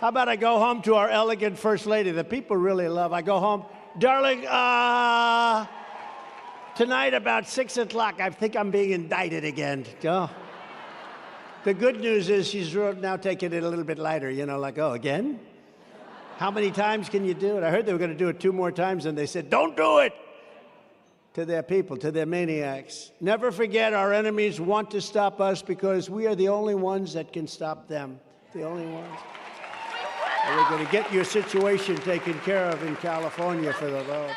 S1: How about I go home to our elegant First Lady that people really love? I go home, darling, tonight about 6 o'clock, I think I'm being indicted again. Oh. The good news is she's now taking it a little bit lighter, you know, like, oh, again? How many times can you do it? I heard they were going to do it 2 more times, and they said, don't do it. To their people, to their maniacs. Never forget, our enemies want to stop us because we are the only ones that can stop them. The only ones. And we're going to get your situation taken care of in California for the vote.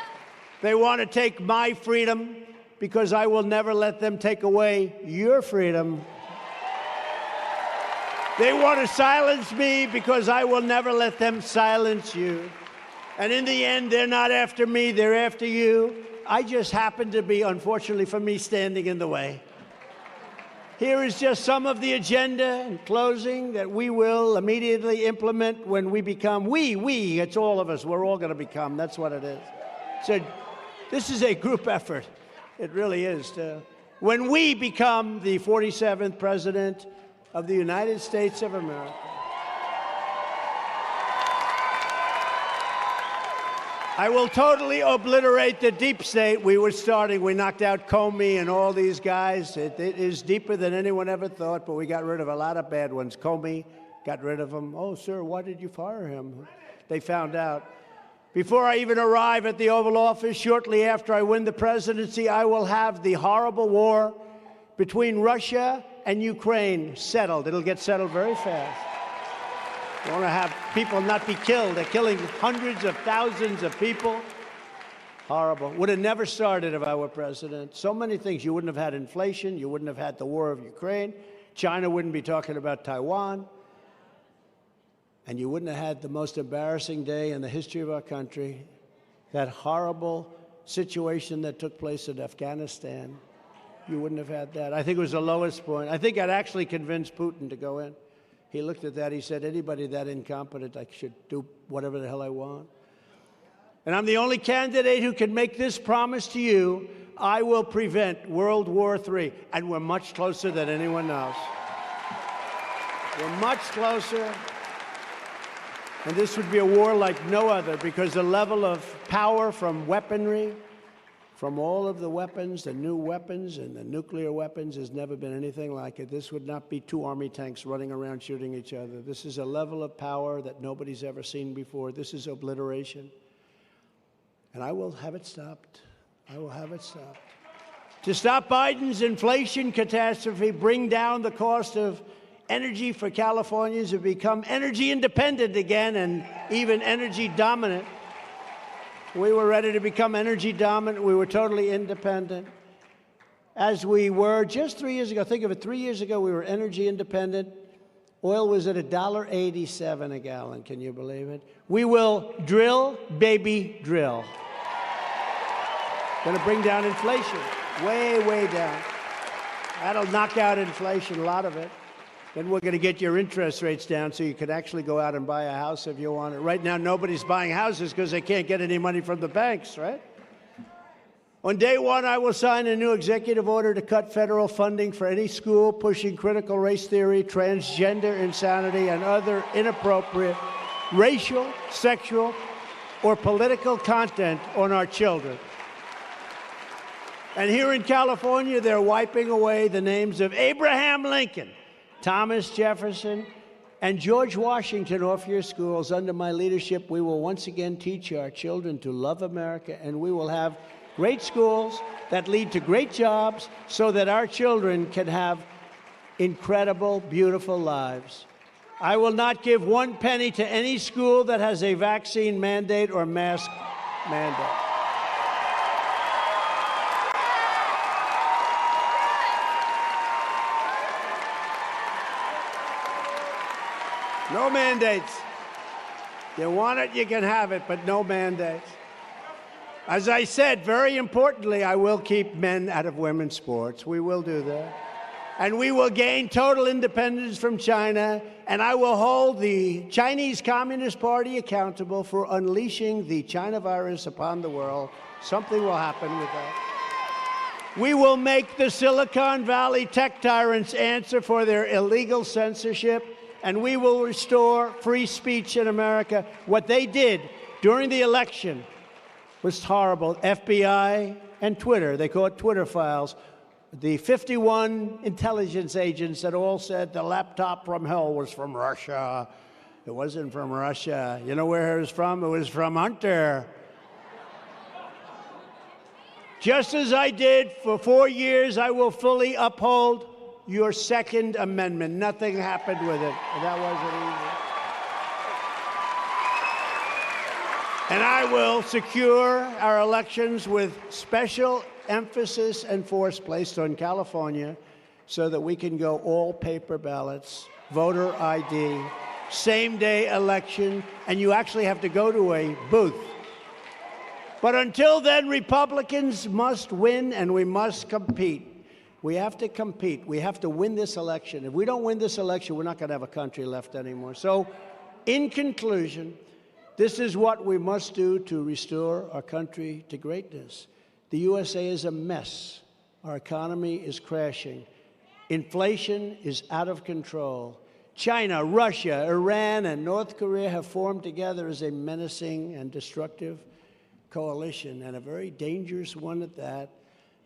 S1: They want to take my freedom because I will never let them take away your freedom. They want to silence me because I will never let them silence you. And in the end, they're not after me, they're after you. I just happen to be, unfortunately for me, standing in the way. Here is just some of the agenda in closing that we will immediately implement when we become, it's all of us, we're all going to become, that's what it is. So this is a group effort. It really is. When we become the 47th President of the United States of America. I will totally obliterate the deep state we were starting. We knocked out Comey and all these guys. It is deeper than anyone ever thought, but we got rid of a lot of bad ones. Comey, got rid of him. Oh, sir, why did you fire him? They found out. Before I even arrive at the Oval Office, shortly after I win the presidency, I will have the horrible war between Russia and Ukraine settled. It'll get settled very fast. We want to have people not be killed. They're killing hundreds of thousands of people Horrible. Would have never started if I were president. So many things. You wouldn't have had inflation. You wouldn't have had the war of Ukraine. China wouldn't be talking about Taiwan. And you wouldn't have had the most embarrassing day in the history of our country, that horrible situation that took place in Afghanistan. You wouldn't have had that. I think it was the lowest point. I think I'd actually convinced Putin to go in. He looked at that. He said, anybody that incompetent, I should do whatever the hell I want. And I'm the only candidate who can make this promise to you. I will prevent World War III. And we're much closer than anyone else. We're much closer. And this would be a war like no other, because the level of power from weaponry, from all of the weapons, the new weapons and the nuclear weapons, has never been anything like it. This would not be 2 army tanks running around shooting each other. This is a level of power that nobody's ever seen before. This is obliteration. And I will have it stopped. I will have it stopped. To stop Biden's inflation catastrophe, bring down the cost of energy for Californians to become energy independent again and even energy dominant. We were ready to become energy dominant. We were totally independent, as we were just 3 years ago. Think of it, 3 years ago, we were energy independent. Oil was at $1.87 a gallon. Can you believe it? We will drill, baby, drill. Going to bring down inflation, way, way down. That'll knock out inflation, a lot of it. Then we're going to get your interest rates down so you can actually go out and buy a house if you want it. Right now, nobody's buying houses because they can't get any money from the banks, right? On day one, I will sign a new executive order to cut federal funding for any school pushing critical race theory, transgender insanity, and other inappropriate racial, sexual, or political content on our children. And here in California, they're wiping away the names of Abraham Lincoln, Thomas Jefferson, and George Washington off your schools. Under my leadership, we will once again teach our children to love America, and we will have great schools that lead to great jobs so that our children can have incredible, beautiful lives. I will not give 1 penny to any school that has a vaccine mandate or mask mandate. No mandates. You want it, you can have it, but no mandates. As I said, very importantly, I will keep men out of women's sports. We will do that. And we will gain total independence from China, and I will hold the Chinese Communist Party accountable for unleashing the China virus upon the world. Something will happen with that. We will make the Silicon Valley tech tyrants answer for their illegal censorship, and we will restore free speech in America. What they did during the election was horrible. FBI and Twitter, they call it Twitter files. The 51 intelligence agents that all said the laptop from hell was from Russia. It wasn't from Russia. You know where it was from? It was from Hunter. Just as I did for 4 years, I will fully uphold your Second Amendment. Nothing happened with it. That wasn't easy. And I will secure our elections with special emphasis and force placed on California so that we can go all paper ballots, voter ID, same-day election, and you actually have to go to a booth. But until then, Republicans must win, and we must compete. We have to compete. We have to win this election. If we don't win this election, we're not going to have a country left anymore. So, in conclusion, this is what we must do to restore our country to greatness. The USA is a mess. Our economy is crashing. Inflation is out of control. China, Russia, Iran, and North Korea have formed together as a menacing and destructive coalition, and a very dangerous one at that.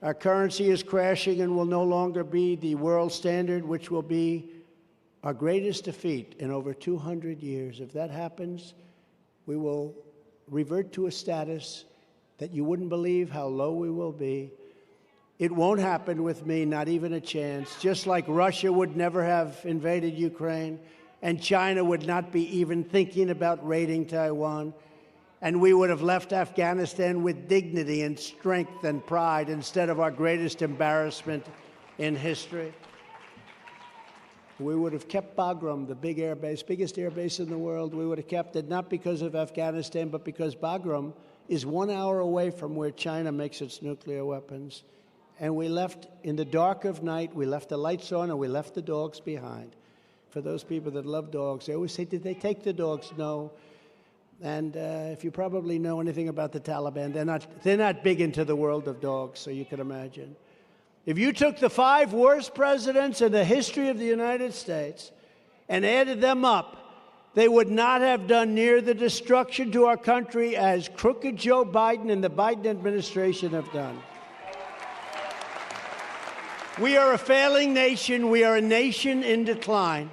S1: Our currency is crashing and will no longer be the world standard, which will be our greatest defeat in over 200 years. If that happens, we will revert to a status that you wouldn't believe how low we will be. It won't happen with me, not even a chance. Just like Russia would never have invaded Ukraine, and China would not be even thinking about raiding Taiwan. and we would have left Afghanistan with dignity and strength and pride instead of our greatest embarrassment in history. We would have kept Bagram, the big air base, biggest air base in the world. We would have kept it not because of Afghanistan, but because Bagram is 1 hour away from where China makes its nuclear weapons. And we left in the dark of night, we left the lights on and we left the dogs behind. For those people that love dogs, they always say, did they take the dogs? No. And if you probably know anything about the Taliban, they're not big into the world of dogs, so you can imagine. If you took the 5 worst presidents in the history of the United States and added them up, they would not have done near the destruction to our country as crooked Joe Biden and the Biden administration have done. We are a failing nation. We are a nation in decline.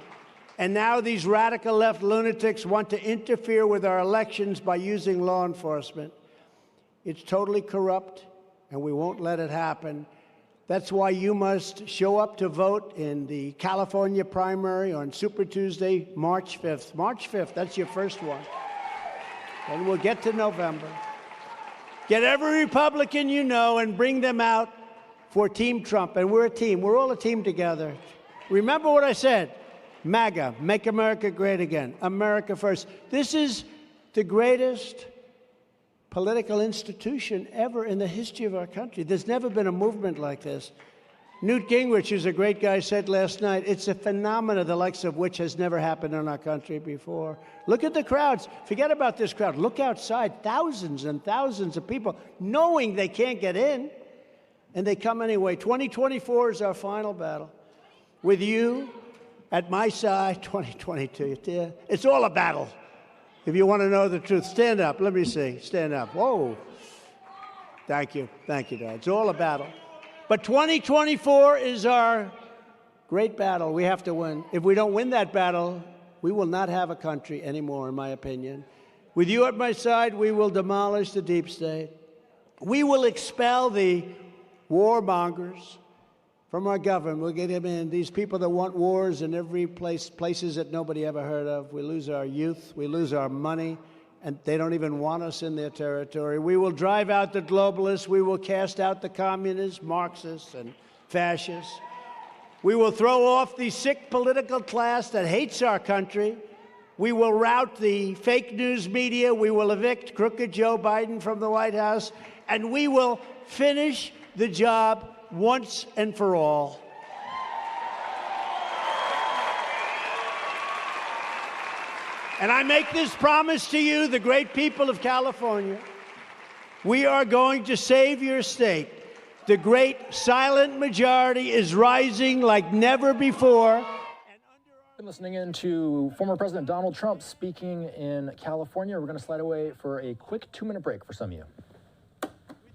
S1: And now these radical left lunatics want to interfere with our elections by using law enforcement. It's totally corrupt, and we won't let it happen. That's why you must show up to vote in the California primary on Super Tuesday, March 5th. March 5th, that's your first one. And we'll get to November. Get every Republican you know and bring them out for Team Trump. And we're a team. We're all a team together. Remember what I said. MAGA, Make America Great Again. America first. This is the greatest political institution ever in the history of our country. There's never been a movement like this. Newt Gingrich, who's a great guy, said last night, it's a phenomenon the likes of which has never happened in our country before. Look at the crowds. Forget about this crowd. Look outside. Thousands and thousands of people knowing they can't get in, and they come anyway. 2024 is our final battle. With you at my side, 2022, it's all a battle. If you want to know the truth, stand up. Let me see. Stand up. Whoa. Thank you. Thank you, Dad. It's all a battle. But 2024 is our great battle. We have to win. If we don't win that battle, we will not have a country anymore, in my opinion. With you at my side, we will demolish the deep state. We will expel the warmongers from our government. We'll get them in. These people that want wars in every places that nobody ever heard of. We lose our youth. We lose our money. And they don't even want us in their territory. We will drive out the globalists. We will cast out the communists, Marxists, and fascists. We will throw off the sick political class that hates our country. We will rout the fake news media. We will evict crooked Joe Biden from the White House. And we will finish the job once and for all. And I make this promise to you, the great people of California. We are going to save your state. The great silent majority is rising like never before.
S2: Listening in to former President Donald Trump speaking in California. We're going to slide away for a quick 2-minute break for some of you.
S1: With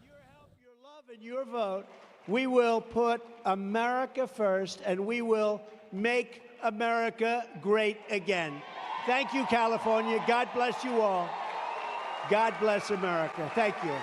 S1: your help, your love, and your vote, we will put America first, and we will make America great again. Thank you, California. God bless you all. God bless America. Thank you.